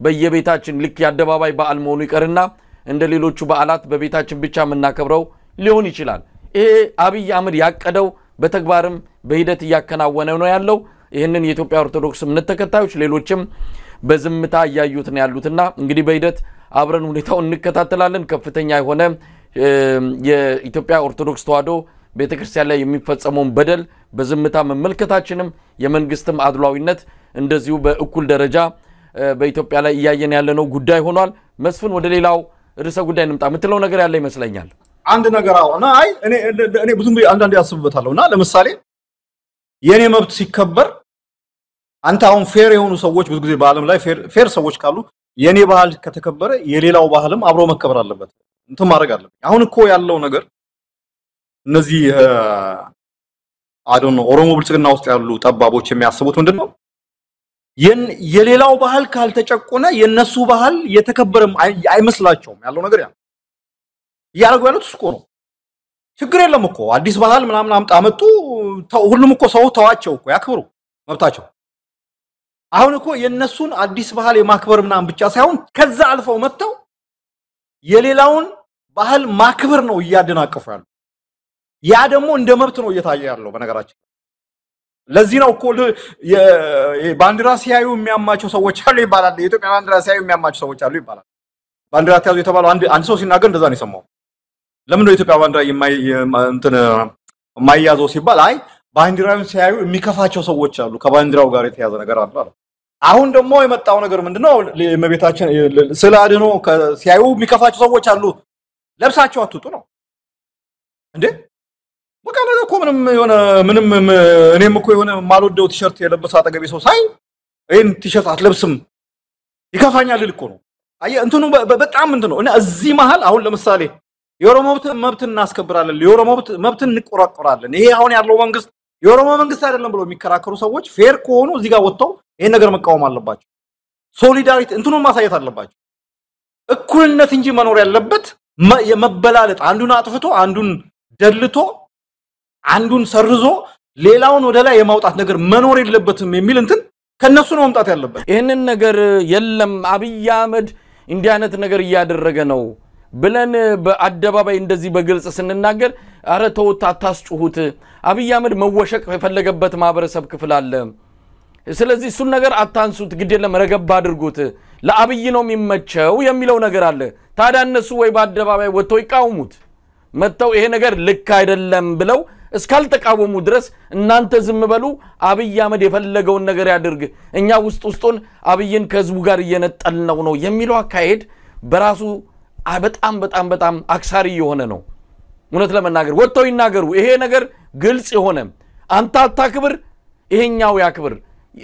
B: በየቤታችን ልክ ያደባባይ በዓል መሆኑ ይቀርና እንደ ሌሎቹ በዓላት በቤታችን ብቻ መናከብረው ሊሆን ይችላል። ይሄ አብይ አህመድ ያቀደው በተግባርም በሂደት ያከናወነ ነው ያለው። ይሄንን የኢትዮጵያ ኦርቶዶክስ እምነት ተከታዮች ሌሎችም በዝምታ ያዩት ነው ያሉትና እንግዲህ በሂደት አብረን ሁኔታውን እንከታተላለን። ከፍተኛ የሆነ የኢትዮጵያ ኦርቶዶክስ ተዋሕዶ ቤተክርስቲያን ላይ የሚፈጸመውን በደል በዝምታ መመልከታችንም የመንግስትም አድሏዊነት እንደዚሁ በእኩል ደረጃ በኢትዮጵያ ላይ ያየን ያለነው ጉዳይ ሆኗል። መስፍን ወደ ሌላው ርዕሰ ጉዳይ እንምጣ። ምትለው ነገር ያለ ይመስለኛል።
C: አንድ ነገር አሁን እኔ ብዙም አንዳንዴ ያስብበታለሁና ለምሳሌ የኔ መብት ሲከበር አንተ አሁን ፌር የሆኑ ሰዎች ብዙ ጊዜ በአለም ላይ ፌር ሰዎች ካሉ የኔ ባህል ከተከበረ የሌላው ባህልም አብሮ መከበር አለበት እንትን ማድረግ አለበት። አሁን እኮ ያለው ነገር እነዚህ አዶን ኦሮሞ ብልጽግና ውስጥ ያሉ ጠባቦች የሚያስቡት ምንድነው የሌላው ባህል ካልተጨቆነ የነሱ ባህል የተከበረም አይመስላቸውም ያለው ነገር ያ ያረጋው ያሉት እኮ ነው። ችግር የለም እኮ አዲስ ባህል ምናምን አመጡ ሁሉም እኮ ሰው ተዋቸው እኮ ያክብሩ መብታቸው። አሁን እኮ የነሱን አዲስ ባህል የማክበር ምናምን ብቻ ሳይሆን ከዛ አልፈው መጥተው የሌላውን ባህል ማክበር ነው እያደናቀፉ ያሉ። ያ ደግሞ እንደ መብት ነው እየታየ ያለው በነገራችን። ለዚህ ነው እኮ የባንዲራ ሲያዩ የሚያማቸው ሰዎች አሉ ይባላል። የኢትዮጵያ ባንዲራ ሲያዩ የሚያማቸው ሰዎች አሉ ይባላል። ባንዲራ ተያዙ የተባለው አንድ ሰው ሲናገር እንደዛ ነው የሰማው። ለምን ነው የኢትዮጵያ ባንዲራ የማይያዘው ሲባል አይ ባንዲራውን ሲያዩ የሚከፋቸው ሰዎች አሉ ከባንዲራው ጋር የተያዘ ነገር አለ። አሁን ደግሞ የመጣው ነገር ምንድነው ለመቤታችን ስላድኖ ሲያዩ የሚከፋቸው ሰዎች አሉ ለብሳቸው አትውጡ ነው እንዴ? በቃ ነገር እኮ ምንም እኔም እኮ የሆነ ማልወደው ቲሸርት የለበሰ አጠገቤ ሰው ሳይ ይሄን ቲሸርት አትለብስም ይከፋኛል ልልኮ ነው። አየ እንትኑ በጣም እንት ነው እና እዚህ መሃል አሁን ለምሳሌ የኦሮሞ መብት እናስከብራለን የኦሮሞ መብት እንቆራቆራለን ይሄ አሁን ያለው መንግስት የኦሮሞ መንግስት አይደለም ብሎ የሚከራከሩ ሰዎች ፌር ከሆኑ እዚህ ጋር ወጥተው ይሄን ነገር መቃወም አለባቸው። ሶሊዳሪቲ እንትኑን ማሳየት አለባቸው። እኩልነት እንጂ መኖር ያለበት የመበላለጥ አንዱን አጥፍቶ አንዱን ደልቶ አንዱን ሰርዞ ሌላውን ወደ ላይ የማውጣት ነገር መኖር የለበትም የሚል እንትን ከነሱ ነው መምጣት ያለበት።
B: ይሄንን ነገር የለም አብይ አህመድ እንዲህ አይነት ነገር እያደረገ ነው ብለን በአደባባይ እንደዚህ በግልጽ ስንናገር አረ ተውት አታስጩሁት። አብይ አህመድ መወሸቅ የፈለገበት ማህበረሰብ ክፍል አለ። ስለዚህ እሱን ነገር አታንሱት፣ ግድ የለም ረገብ አድርጉት፣ ለአብይ ነው የሚመቸው የሚለው ነገር አለ። ታዲያ እነሱ ወይ በአደባባይ ወጥተው ይቃወሙት መጥተው ይሄ ነገር ልክ አይደለም ብለው እስካልተቃወሙ ድረስ እናንተ ዝም በሉ፣ አብይ አህመድ የፈለገውን ነገር ያድርግ፣ እኛ ውስጡን አብይን ከህዝቡ ጋር እየነጠልነው ነው የሚለው አካሄድ በራሱ በጣም አክሳሪ የሆነ ነው። እውነት ለመናገር ወጥተው ይናገሩ። ይሄ ነገር ግልጽ የሆነ አንተ አታክብር ይሄኛው ያክብር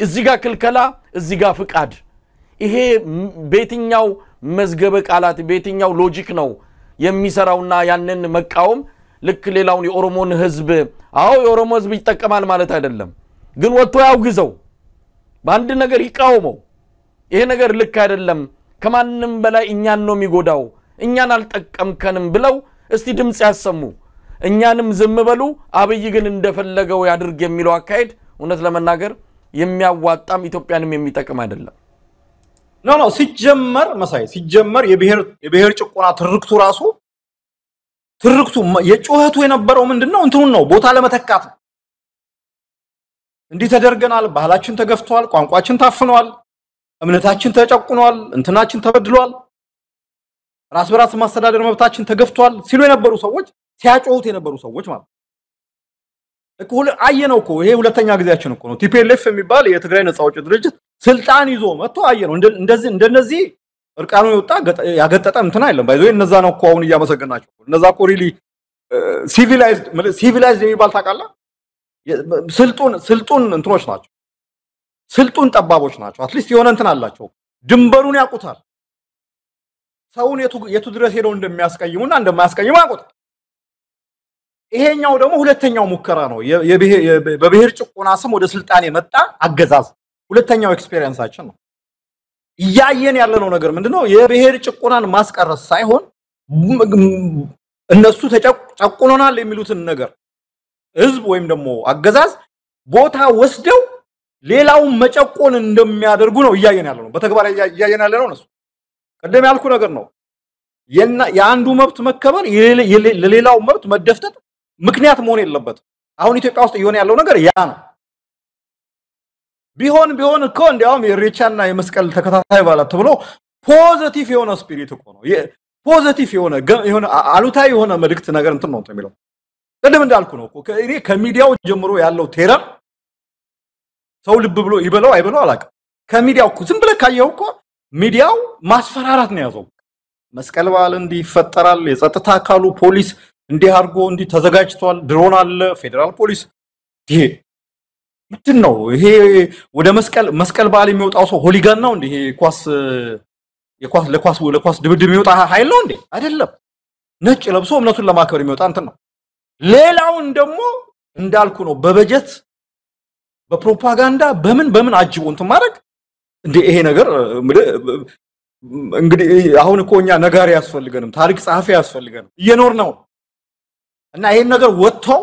B: እዚህ ጋር ክልከላ እዚህ ጋር ፍቃድ ይሄ በየትኛው መዝገበ ቃላት በየትኛው ሎጂክ ነው የሚሰራውና ያንን መቃወም ልክ ሌላውን የኦሮሞን ህዝብ አው የኦሮሞ ህዝብ ይተከማል ማለት አይደለም ግን ወጥቶ ያውግዘው በአንድ ነገር ይቃወመው ይሄ ነገር ልክ አይደለም ከማንንም በላይ እኛን ነው የሚጎዳው እኛን አልጠቀምከንም ብለው እስቲ ድምጽ ያሰሙ እኛንም ዝም በሉ አብይ ግን እንደፈለገው ያድርግ የሚለው አካሄድ እውነት ለመናገር የሚያዋጣም ኢትዮጵያንም የሚጠቅም አይደለም
C: ኖ ሲጀመር መሳይ ሲጀመር የብሔር ጭቆና ትርክቱ ራሱ ትርክቱ የጮህቱ የነበረው ምንድነው እንትኑ ነው ቦታ ለመተካት እንዲ ተደርገናል ባህላችን ተገፍቷል ቋንቋችን ታፍኗል እምነታችን ተጨቁኗል እንትናችን ተበድሏል ራስ በራስ ማስተዳደር መብታችን ተገፍቷል ሲሉ የነበሩ ሰዎች ሲያጮሁት የነበሩ ሰዎች ማለት እኮ አየነው እኮ ይሄ ሁለተኛ ጊዜያችን እኮ ነው ቲፒኤልኤፍ የሚባል የትግራይ ነፃ አውጪ ድርጅት ስልጣን ይዞ መጥቶ አየነው እንደዚህ እርቃኑ ይወጣ ያገጠጠ እንትና አይደለም ባይዞ እነዛ ነው እኮ አሁን ያመሰገናቸው እነዛ እኮ ሪሊ ሲቪላይዝድ የሚባል ታውቃለህ ስልጡን እንትኖች ናቸው ስልጡን ጠባቦች ናቸው አትሊስት የሆነ እንትን አላቸው ድንበሩን ያቁታል ሰውን የቱ ድረስ ሄደው እንደሚያስቀይሙና እንደማያስቀይሙ ያቁታል ይሄኛው ደግሞ ሁለተኛው ሙከራ ነው በብሔር ጭቆና ስም ወደ ስልጣን የመጣ አገዛዝ ሁለተኛው ኤክስፒሪየንሳችን ነው ያየን ያለነው ነገር ምንድነው የብሔር ጭቆናን ማስቀረስ ሳይሆን እነሱ ተጨቆኖናል የሚሉትን ነገር ህዝብ ወይም ደግሞ አገዛዝ ቦታ ወስደው ሌላው መጨቆን እንደሚያደርጉ ነው ያየን ያለነው በተግባር ያየን ያለነው ነው ቀደም ያልኩ ነገር ነው የአንዱ መብት መከበር ለሌላው መብት መደፍጠጥ ምክንያት መሆን የለበት አሁን ኢትዮጵያ ውስጥ ይሆን ያለው ነገር ያ ነው ቢሆን እኮ እንዲያውም የሬቻና የመስቀል ተከታታይ ባላት ተብሎ ፖዚቲቭ የሆነ ስፒሪት እኮ ነው ፖዚቲቭ የሆነ አሉታዊ የሆነ መልእክት ነገር እንትን ነው የሚለው ቀደም እንዳልኩ ነው እኮ ከሚዲያው ጀምሮ ያለው ቴረር ሰው ልብ ብሎ ይበለው አይበለው አላቀ ከሚዲያው እኮ ዝም ብለ ካየው እኮ ሚዲያው ማስፈራራት ነው ያዘው መስቀል በዓል እንዲፈጠራል የጸጥታ አካሉ ፖሊስ እንዲያርጎ እንዲ ተዘጋጅቷል ድሮን አለ ፌደራል ፖሊስ ይሄ ምንድነው ይሄ ወደ መስቀል በዓል የሚወጣው ሰው ሆሊጋን ነው እንዴ ይሄ ለኳስ ድብድብ የሚወጣ ኃይል ነው እንዴ አይደለም ነጭ ለብሶ እምነቱን ለማከበር የሚወጣ እንትን ነው ሌላውን ደግሞ እንዳልኩ ነው በበጀት በፕሮፓጋንዳ በምን አጅቦ እንትን ማድረግ እንዴ ይሄ ነገር እንግዲህ አሁን እኮ እኛ ነጋሪ ያስፈልገንም ታሪክ ጻፊ ያስፈልገንም እየኖር ነው እና ይሄን ነገር ወጥተው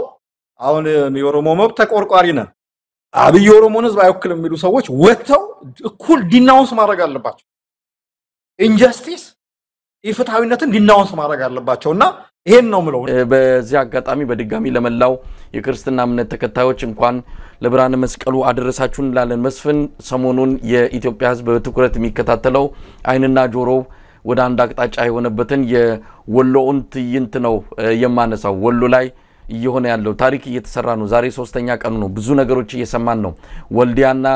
C: አሁን የኦሮሞ መብት ተቆርቋሪ ነው አብይ ኦሮሞን ህዝብ አይወክልም የሚሉ ሰዎች ወጥተው እኩል ዲናውንስ ማድረግ አለባቸው ኢንጀስቲስ ኢፍትሃዊነትን ዲናውንስ ማድረግ አለባቸውና ይሄን ነው ምለው
B: በዚህ አጋጣሚ በድጋሚ ለመላው የክርስትና እምነት ተከታዮች እንኳን ለብርሃነ መስቀሉ አደረሳችሁ እንላለን መስፍን ሰሞኑን የኢትዮጵያ ህዝብ በትኩረት የሚከታተለው አይንና ጆሮው ወደ አንድ አቅጣጫ የሆነበትን የወሎውን ትዕይንት ነው የማነሳው ወሎ ላይ እየሆነ ያለው ታሪክ እየተሰራ ነው ዛሬ ሶስተኛ ቀኑ ነው ብዙ ነገሮች እየሰማን ነው ወልዲያና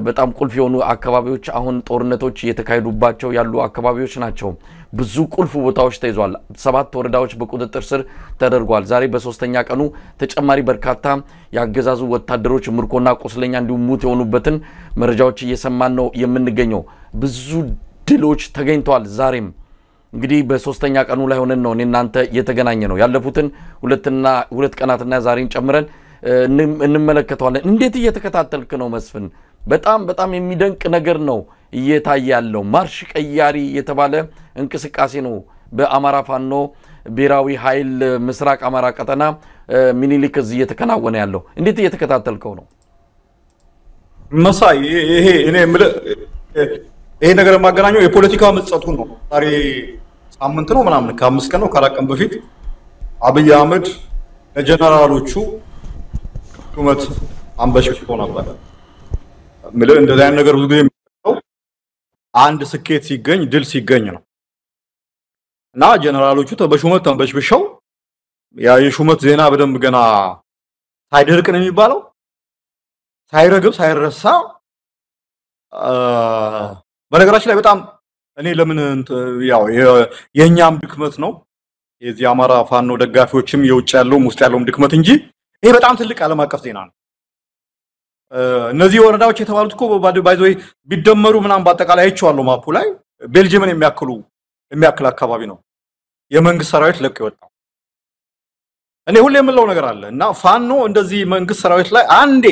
B: በጣም ቁልፍ የሆኑ አካባቢዎች አሁን ጦርነቶች እየተካሄዱባቸው ያሉ አካባቢዎች ናቸው ብዙ ቁልፍ ቦታዎች ተይዟል 7 ወረዳዎች በቁጥጥር ስር ተደርጓል ዛሬ በሶስተኛ ቀኑ ተጨማሪ በርካታ ያገዛዙ ወታደሮች ምርኮና ቁስለኛ እንዲሁም ሙት የሆኑበትን መረጃዎች እየሰማን ነው የምንገኘው ብዙ ድሎች ተገኝተዋል ዛሬም እንግዲህ በሶስተኛ ቀኑ ላይ ሆነን ነው እናንተ የተገናኘ ነው ያለፉትን ሁለት ቀናትና ዛሬን ጨምረን እንመለከተዋለን እንዴት እየተከታተልክ ነው መስፍን በጣም የሚደንቅ ነገር ነው እየታየ ያለው ማርሽ ቀያሪ የተባለ እንቅስቃሴ ነው በአማራ ፋኖ ብሔራዊ ኃይል ምስራቅ አማራ ቀጠና ሚኒሊክ እዚህ እየተከናወነ ያለው እንዴት እየተከታተልከው ነው
C: መሳይ ይሄ ነገር ማገናኘው የፖለቲካ ምጸቱ ነው ዛሬ ሳምንት ነው ምናምን ከ5 ቀን ነው ካላቀም በፊት አብይ አህመድ ለጀነራሎቹ ሹመት አንበሽቆ ነበር እንደዚህ አይነት ነገር ብዙ ጊዜ አንድ ስኬት ሲገኝ ድል ሲገኝ ነው እና ጀነራሎቹ በሹመት ተንበሽብሸው ያ የሹመት ዜና በደንብ ገና ሳይደርቅ ነው የሚባለው ሳይረግብ ሳይረሳ በነገራችን ላይ በጣም እኔ ለምን ያው የኛም ድክመት ነው የዚህ አማራ ፋኖ ደጋፊዎችም የውጭ ያለው ውስጥ ያለው ድክመት እንጂ ይሄ በጣም ትልቅ ዓለም አቀፍ ዜና ነው። እነዚህ ወረዳዎች የተባሉት እኮ ባይዞይ ቢደመሩ ምናምን በአጠቃላይ አይቼዋለሁ ማፑ ላይ ቤልጂየምን የሚያክል አካባቢ ነው የመንግስት ሰራዊት ለቅ ይወጣው። እኔ ሁሌ የምለው ነገር አለ እና ፋኖ እንደዚህ መንግስት ሰራዊት ላይ አንዴ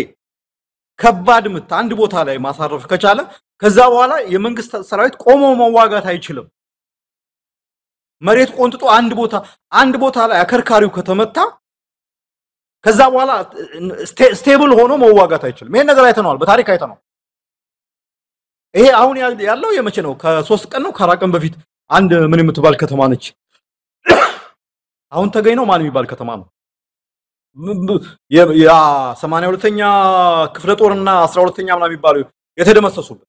C: ከባድ ምት አንድ ቦታ ላይ ማሳረፍ ከቻለ ከዛ በኋላ የመንግስት ሰራዊት ቆሞ መዋጋት አይችልም። መሬት ቆንጥጦ አንድ ቦታ ላይ አከርካሪው ከተመታ ከዛ በኋላ ስቴብል ሆኖ መዋጋት አይችልም። ይሄን ነገር አይተናል፣ በታሪክ አይተናል። ይሄ አሁን ያለው የመቼ ነው? ከ3 ቀን ነው ከ4 ቀን በፊት አንድ ምን የምትባል ከተማ ነች። አሁን ተገኝ ነው ማን የሚባል ከተማ ነው። ያ 82ኛ ክፍለ ጦርና 12ኛ ምናምን የሚባሉ የተደመሰሱበት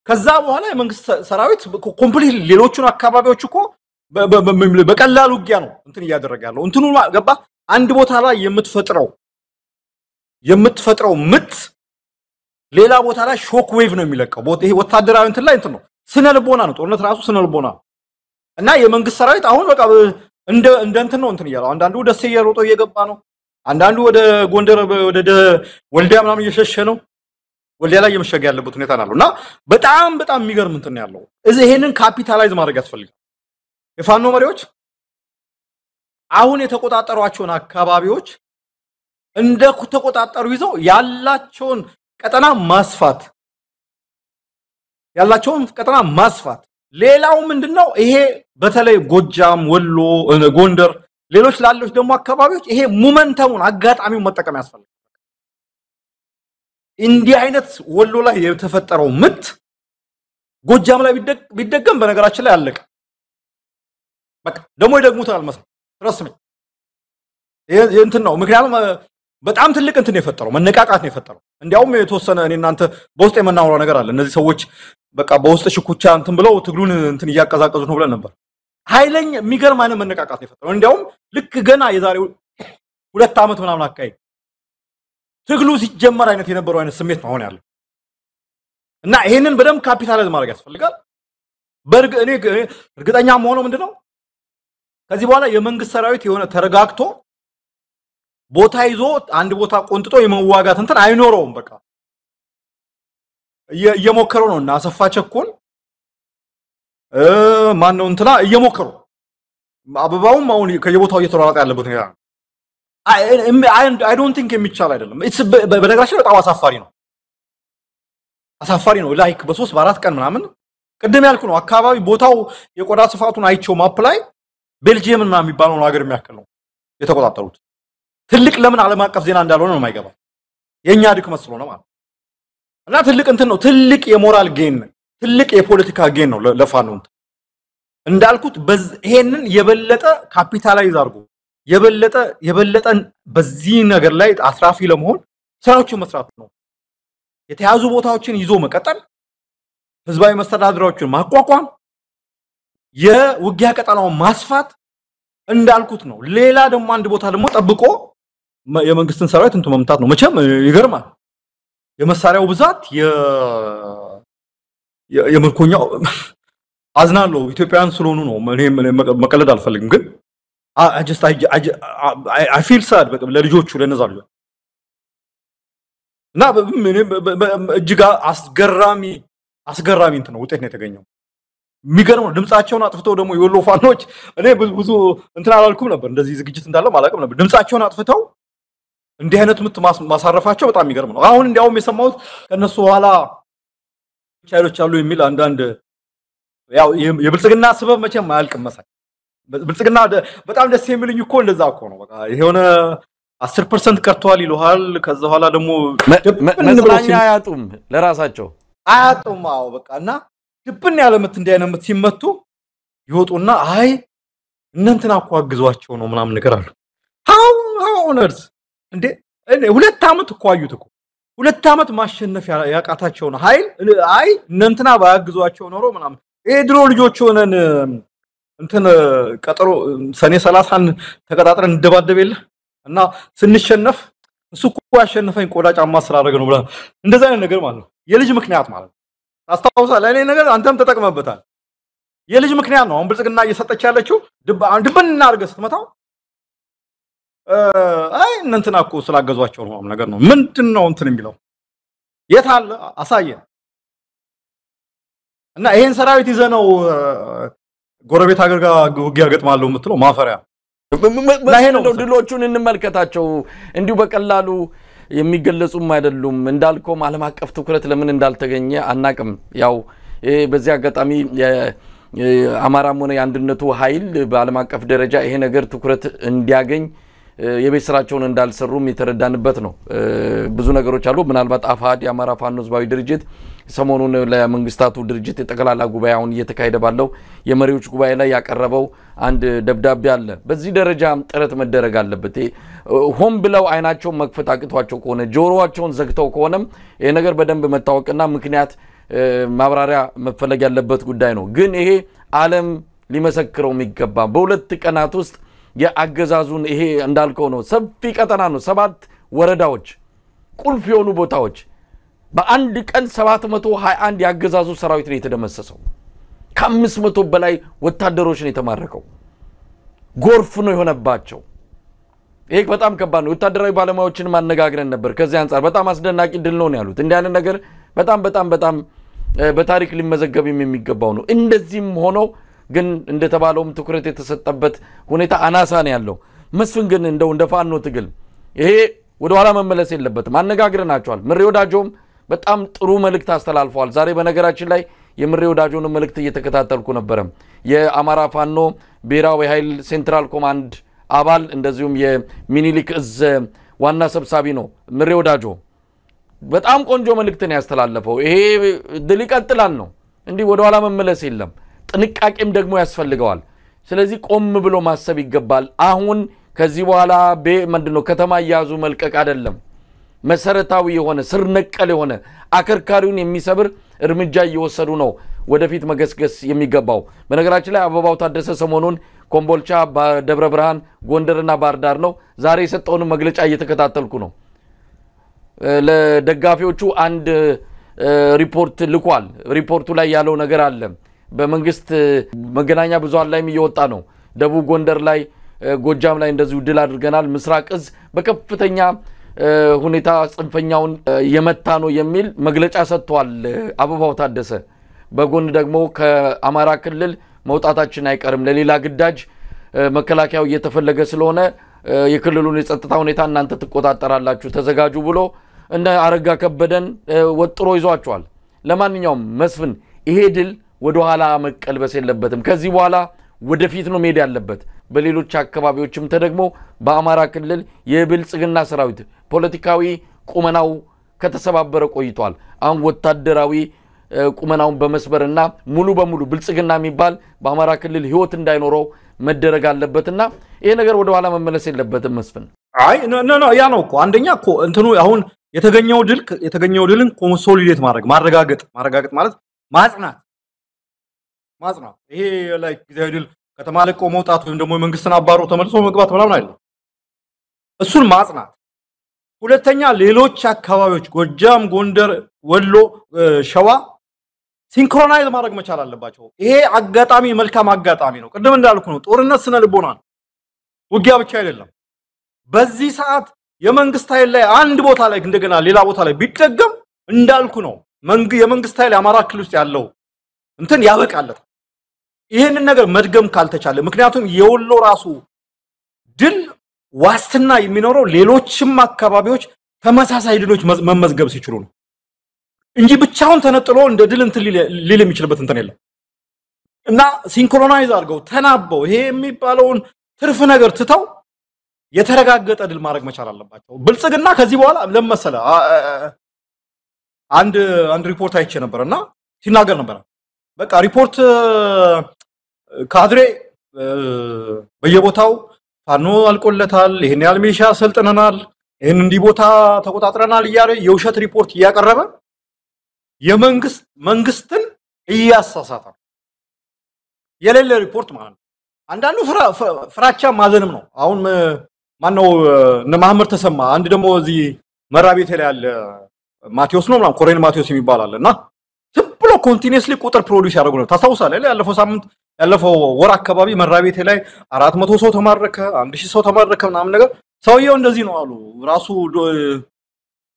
C: ከዛ በኋላ የመንግስት ሰራዊት ኮምፕሊት ሌሎቹን አካባቢዎች እኮ በቀላል ውጊያ ነው እንትን እያደረገ ያለው። እንትኑ ገባ አንድ ቦታ ላይ የምትፈጥረው ምት ሌላ ቦታ ላይ ሾክ ዌቭ ነው የሚለቀው። ይሄ ወታደራዊ እንትን ላይ እንትን ነው፣ ስነ ልቦና ነው። ጦርነት ራሱ ስነ ልቦና እና የመንግስት ሰራዊት አሁን በቃ እንደ እንትን ነው እንትን እያለው አንዳንዱ ደስ እየሮጦ እየገባ ነው፣ አንዳንዱ ወደ ጎንደር ወደ ወልዲያ ምናምን እየሸሸ ነው። ወልዲያ ላይ እየመሸገ ያለበት ሁኔታ ነው እና በጣም የሚገርም እንትን ያለው እዚህ ይሄንን ካፒታላይዝ ማድረግ ያስፈልጋል። የፋኖ መሪዎች አሁን የተቆጣጠሯቸውን አካባቢዎች እንደ ተቆጣጠሩ ይዘው ያላቸውን ቀጠና ማስፋት ሌላው ምንድነው ይሄ በተለይ ጎጃም፣ ወሎ፣ ጎንደር ሌሎች ላሎች ደግሞ አካባቢዎች ይሄ ሞመንተሙን አጋጣሚውን መጠቀም ያስፈልጋል። እንዲህ አይነት ወሎ ላይ የተፈጠረው ምት ጎጃም ላይ ቢደገም በነገራችን ላይ አለቀ። በቃ ደግሞ ይደግሙታል መስሎ ረስም ይሄ እንትን ነው። ምክንያቱም በጣም ትልቅ እንትን የፈጠረው መነቃቃት ነው የፈጠረው። እንዲያውም የተወሰነ እኔ እናንተ በውስጥ የምናወራው ነገር አለ። እነዚህ ሰዎች በቃ በውስጥ ሽኩቻ እንትን ብለው ትግሉን እንትን እያቀዛቀዙ ነው ብለን ነበር። ኃይለኛ የሚገርም አይነት መነቃቃት ነው የፈጠረው። እንዲያውም ልክ ገና የዛሬ 2 ዓመት ምናምን አካባቢ ትግሉ ሲጀመር አይነት የነበረው አይነት ስሜት ነው አሁን ያለው እና ይሄንን በደንብ ካፒታላይዝ ማድረግ ያስፈልጋል። እኔ እርግጠኛ መሆኑ ምንድነው ከዚህ በኋላ የመንግስት ሰራዊት የሆነ ተረጋግቶ ቦታ ይዞ አንድ ቦታ ቆንጥጦ የመዋጋት እንትን አይኖረውም። በቃ እየሞከረው ነው እና አሰፋ ቸኮል ማን ነው እንትና እየሞከሩ አበባውም አሁን ከየቦታው እየተሯሯጠ ያለበት ሁኔታ ነው። I don't think የሚቻል አይደለም። በነገራችን በጣም አሳፋሪ ነው። ላይክ በ3 በ4 ቀን ምናምን ቅድም ያልኩ ነው አካባቢ ቦታው የቆዳ ስፋቱን አይቸው ማፕ ላይ ቤልጂየም እና የሚባለው ሀገር የሚያክል ነው የተቆጣጠሩት። ትልቅ ለምን ዓለም አቀፍ ዜና እንዳልሆነ ነው የማይገባ የኛ ድክመት ስለሆነ ማለት እና ትልቅ እንትን ነው። ትልቅ የሞራል ጌን፣ ትልቅ የፖለቲካ ጌን ነው ለፋኖ እንዳልኩት። ይሄንን የበለጠ ካፒታላይዝ አድርጎ የበለጠን በዚህ ነገር ላይ አስራፊ ለመሆን ስራዎችን መስራት ነው። የተያዙ ቦታዎችን ይዞ መቀጠል፣ ህዝባዊ መስተዳድሮችን ማቋቋም፣ የውጊያ ቀጠናውን ማስፋት እንዳልኩት ነው። ሌላ ደግሞ አንድ ቦታ ደግሞ ጠብቆ የመንግስትን ሰራዊት እንትን መምታት ነው። መቼም ይገርማል የመሳሪያው ብዛት የምርኮኛው አዝናለሁ ኢትዮጵያውያን ስለሆኑ ነው። እኔ መቀለድ አልፈልግም ግን I feel sad ለልጆቹ ለነዛ ልጆች እና እጅግ አስገራሚ እንትን ነው ውጤት ነው የተገኘው። የሚገርመው ድምጻቸውን አጥፍተው ደግሞ የወሎ ፋኖች እኔ ብዙ እንትን አላልኩም ነበር እንደዚህ ዝግጅት እንዳለ ማላቀም ነበር። ድምጻቸውን አጥፍተው እንዲህ አይነት ምት ማሳረፋቸው በጣም የሚገርም ነው። አሁን እንዲያውም የሰማሁት ከነሱ ኋላ ቻይሎች አሉ የሚል አንዳንድ ያው የብልጽግና ስበብ መቼም አያልቅም መሳይ ብልጽግና በጣም ደስ የሚልኝ እኮ እንደዛ እኮ ነው። በቃ የሆነ 10% ቀርቷል ይሉሃል። ከዛ ኋላ ደግሞ
B: መጽናኛ አያጡም ለራሳቸው
C: አያጡም። አዎ በቃና ድብን ያለ ምት እንደ አይነት ምት ሲመቱ ይወጡና አይ እናንተና እኮ አግዟቸው ነው ምናምን ነገር አሉ። how honors እንዴ 2 ዓመት እኮ አዩት እኮ 2 ዓመት ማሸነፍ ያቃታቸው ነው ኃይል አይ እናንተና ባያግዟቸው ኖሮ ምናምን ይሄ ድሮ ልጆች ሆነን እንትን ቀጠሮ ሰኔ 30ን ተቀጣጥረን እንደባደብ የለ እና ስንሸነፍ እሱ እኮ ያሸነፈኝ ቆዳ ጫማ ስላደረገ ነው ብላ እንደዛ አይነት ነገር ማለት ነው። የልጅ ምክንያት ማለት አስታውሳለህ። እኔ ነገር አንተም ተጠቅመበታል። የልጅ ምክንያት ነው። አሁን ብልጽግና እየሰጠች ያለችው ድብን እናርገ ስትመታው አይ እንትና እኮ ስላገዟቸው ነው ነገር ነው ምንድነው እንትን የሚለው የት አለ አሳየን እና ይሄን ሰራዊት ይዘነው ጎረቤት ሀገር ጋር ውጊያ ገጥማለሁ የምትለው ማፈሪያ
B: ነው ድሎቹን እንመልከታቸው እንዲሁ በቀላሉ የሚገለጹም አይደሉም እንዳልከው ዓለም አቀፍ ትኩረት ለምን እንዳልተገኘ አናቅም ያው በዚህ አጋጣሚ አማራም ሆነ የአንድነቱ ኃይል በዓለም አቀፍ ደረጃ ይሄ ነገር ትኩረት እንዲያገኝ የቤስራቸውን እንዳልሰሩም የተረዳንበት ነው ብዙ ነገሮች አሉ ምናልባት አፋድ የአማራ ፋኖ ህዝባዊ ድርጅት ሰሞኑን ለመንግስታቱ ድርጅት የተቀላላ ጉባኤውን እየተካሄደ ባለው የመሪዎች ጉባኤ ላይ ያቀረበው አንድ ደብዳቤ አለ በዚህ ደረጃ ጥረት መደረግ አለበት ሆም ብለው አይናቸውን መክፈት አቅቷቸው ከሆነ ጆሮአቸውን ዘግተው ከሆነም ይሄ ነገር በደንብ መታወቅና ምክንያት ማብራሪያ መፈለግ ያለበት ጉዳይ ነው ግን ይሄ ዓለም ሊመሰክረው የሚገባ በሁለት ቀናት ውስጥ የአገዛዙን ይሄ እንዳልከው ነው ሰፊ ቀጠና ነው 7 ወረዳዎች ቁልፍ የሆኑ ቦታዎች በአንድ ቀን 721 ያገዛዙ ሰራዊት ነው የተደመሰሰው ከ500 በላይ ወታደሮች ነው የተማረከው ጎርፍ ነው የሆነባቸው ይሄ በጣም ከባድ ነው ወታደራዊ ባለሙያዎችን ማነጋግረን ነበር ከዚህ አንፃር በጣም አስደናቂ ድል ነው ያሉት እንዲህ አይነት ነገር በጣም በታሪክ ሊመዘገብ የሚገባው ነው እንደዚህም ሆኖ ግን እንደተባለውም ትኩረት የተሰጠበት ሁኔታ አናሳ ነው ያለው መስፍን ግን እንደ ፋኖ ትግል ይሄ ወደ ኋላ መመለስ የለበትም አነጋግረናቸዋል ምሬ ወዳጆም በጣም ጥሩ መልእክት አስተላልፈዋል ዛሬ በነገራችን ላይ የምሬ ወዳጆን መልእክት እየተከታተልኩ ነበር የአማራ ፋኖ ብሔራዊ ኃይል ሴንትራል ኮማንድ አባል እንደዚሁም የሚኒሊክ እዝ ዋና ሰብሳቢ ነው ምሬ ወዳጆ በጣም ቆንጆ መልእክትን ያስተላልፈው ይሄ ድል ይቀጥላል ነው እንዲህ ወደ ኋላ መመለስ የለም ጥንቃቄም ደግሞ ያስፈልገዋል ስለዚህ ቆም ብሎ ማሰብ ይገባል አሁን ከዚህ በኋላ ምንድነው ከተማ ያዙ መልቀቅ አይደለም መሰረታዊ የሆነ ስር ነቀል የሆነ አከርካሪውን የሚሰብር እርምጃ እየወሰዱ ነው ወደፊት መገስገስ የሚገባው በነገራችን ላይ አበባው ታደሰ ሰሞኑን ኮምቦልቻ በደብረ ብርሃን ጎንደርና ባህርዳር ነው ዛሬ የሰጠውን መግለጫ እየተከታተልኩ ነው ለደጋፊዎቹ አንድ ሪፖርት ልኳል ሪፖርቱ ላይ ያለው ነገር አለ በመንግስት መገናኛ ብዙሃን ላይም እየወጣ ነው ደቡብ ጎንደር ላይ ጎጃም ላይ እንደዚሁ ድል አድርገናል ምስራቅ እዝ በከፍተኛ ሁኔታ ጽንፈኛውን የመታ ነው የሚል መግለጫ ሰጥቷል አበባው ታደሰ በጎን ደግሞ ከአማራ ክልል መውጣታችን አይቀርም ለሌላ ግዳጅ መከላከያው እየተፈለገ ስለሆነ የክልሉን የጸጥታ ሁኔታ እናንተ ተቆጣጣራላችሁ ተዘጋጁ ብሎ እና አረጋ ከበደን ወጥሮ ይዟቸዋል ለማንኛውም መስፍን ይሄ ድል ወደ ኋላ መቀልበስ የለበትም ከዚህ በኋላ ወደፊት ነው መሄድ ያለበት በሌሎች አካባቢዎችም ተደግሞ በአማራ ክልል የብልጽግና ሰራዊት ፖለቲካዊ ቁመናው ከተሰባበረ ቆይቷል አሁን ወታደራዊ ቁመናውን በመስበርና ሙሉ በሙሉ ብልጽግና የሚባል በአማራ ክልል ህይወት እንዳይኖረው መደረግ አለበትና ይሄ ነገር ወደ ኋላ መመለስ የለበትም መስፍን
C: አይ ኖ ያ ነው እኮ አንደኛ እኮ እንትኑ አሁን የተገኘው ድልን ኮንሶሊዴት ማረጋገጥ ማለት ማጽናት ይሄ ላይ ጊዜያዊ ድል ከተማ ለቆ መውጣት ወይም ደግሞ መንግስትን አባሮ ተመልሶ መግባት ምናምን አይደለም እሱን ማጽናት ሁለተኛ ሌሎች አካባቢዎች ጎጃም ጎንደር ወሎ ሸዋ ሲንክሮናይዝ ማድረግ መቻል አለባቸው ይሄ አጋጣሚ መልካም አጋጣሚ ነው ቅድም እንዳልኩ ነው ጦርነት ስነ ልቦና ውጊያ ብቻ አይደለም በዚህ ሰዓት የመንግስት ኃይል ላይ አንድ ቦታ ላይ እንደገና ሌላ ቦታ ላይ ቢደገም እንዳልኩ ነው የመንግስት ኃይል አማራ ክልል ውስጥ ያለው እንትን ያበቃለት ይሄንን ነገር መድገም ካልተቻለ ምክንያቱም የወሎ ራሱ ድል ዋስትና የሚኖረው ሌሎችም አካባቢዎች ተመሳሳይ ድሎች መመዝገብ ሲችሉ ነው እንጂ ብቻውን ተነጥሎ እንደ ድል እንትን ሊል የሚችልበት እንትን የለም እና ሲንክሮናይዝ አድርገው ተናበው ይሄ የሚባለውን ትርፍ ነገር ትተው የተረጋገጠ ድል ማድረግ መቻል አለባቸው ብልጽግና ከዚህ በኋላ ለምሳሌ አንድ ሪፖርት አይቼ ነበርና ሲናገር ነበር በቃ ሪፖርት ካድሬ በየቦታው ፋኖ አልቆለታል ይሄን ያህል ሚሊሻ ሰልጥነናል ይሄን እንዲ ቦታ ተቆጣጥረናል ይያረ የውሸት ሪፖርት ያቀረበ መንግስትን እያሳሳተ የሌለ ሪፖርት ማለት ነው አንዳንዱ ፍራቻ ማዘንም ነው አሁን ማነው እነ መሐመድ ተሰማ አንድ ደግሞ እዚህ መራቤት ላይ ያለ ማቴዎስ ነው ማለት ኮሬን ማቴዎስ የሚባል አለና ብሎ ኮንቲኒየስሊ ቁጥር ፕሮዲዩስ ያደርጉ ነው ታስታውሳለህ ያለፈው ወር አካባቢ መራቤት ላይ 400 ሰው ተማረከ 1000 ሰው ተማረከ ምናምን ነገር ሰውየው እንደዚህ ነው አሉ ራሱ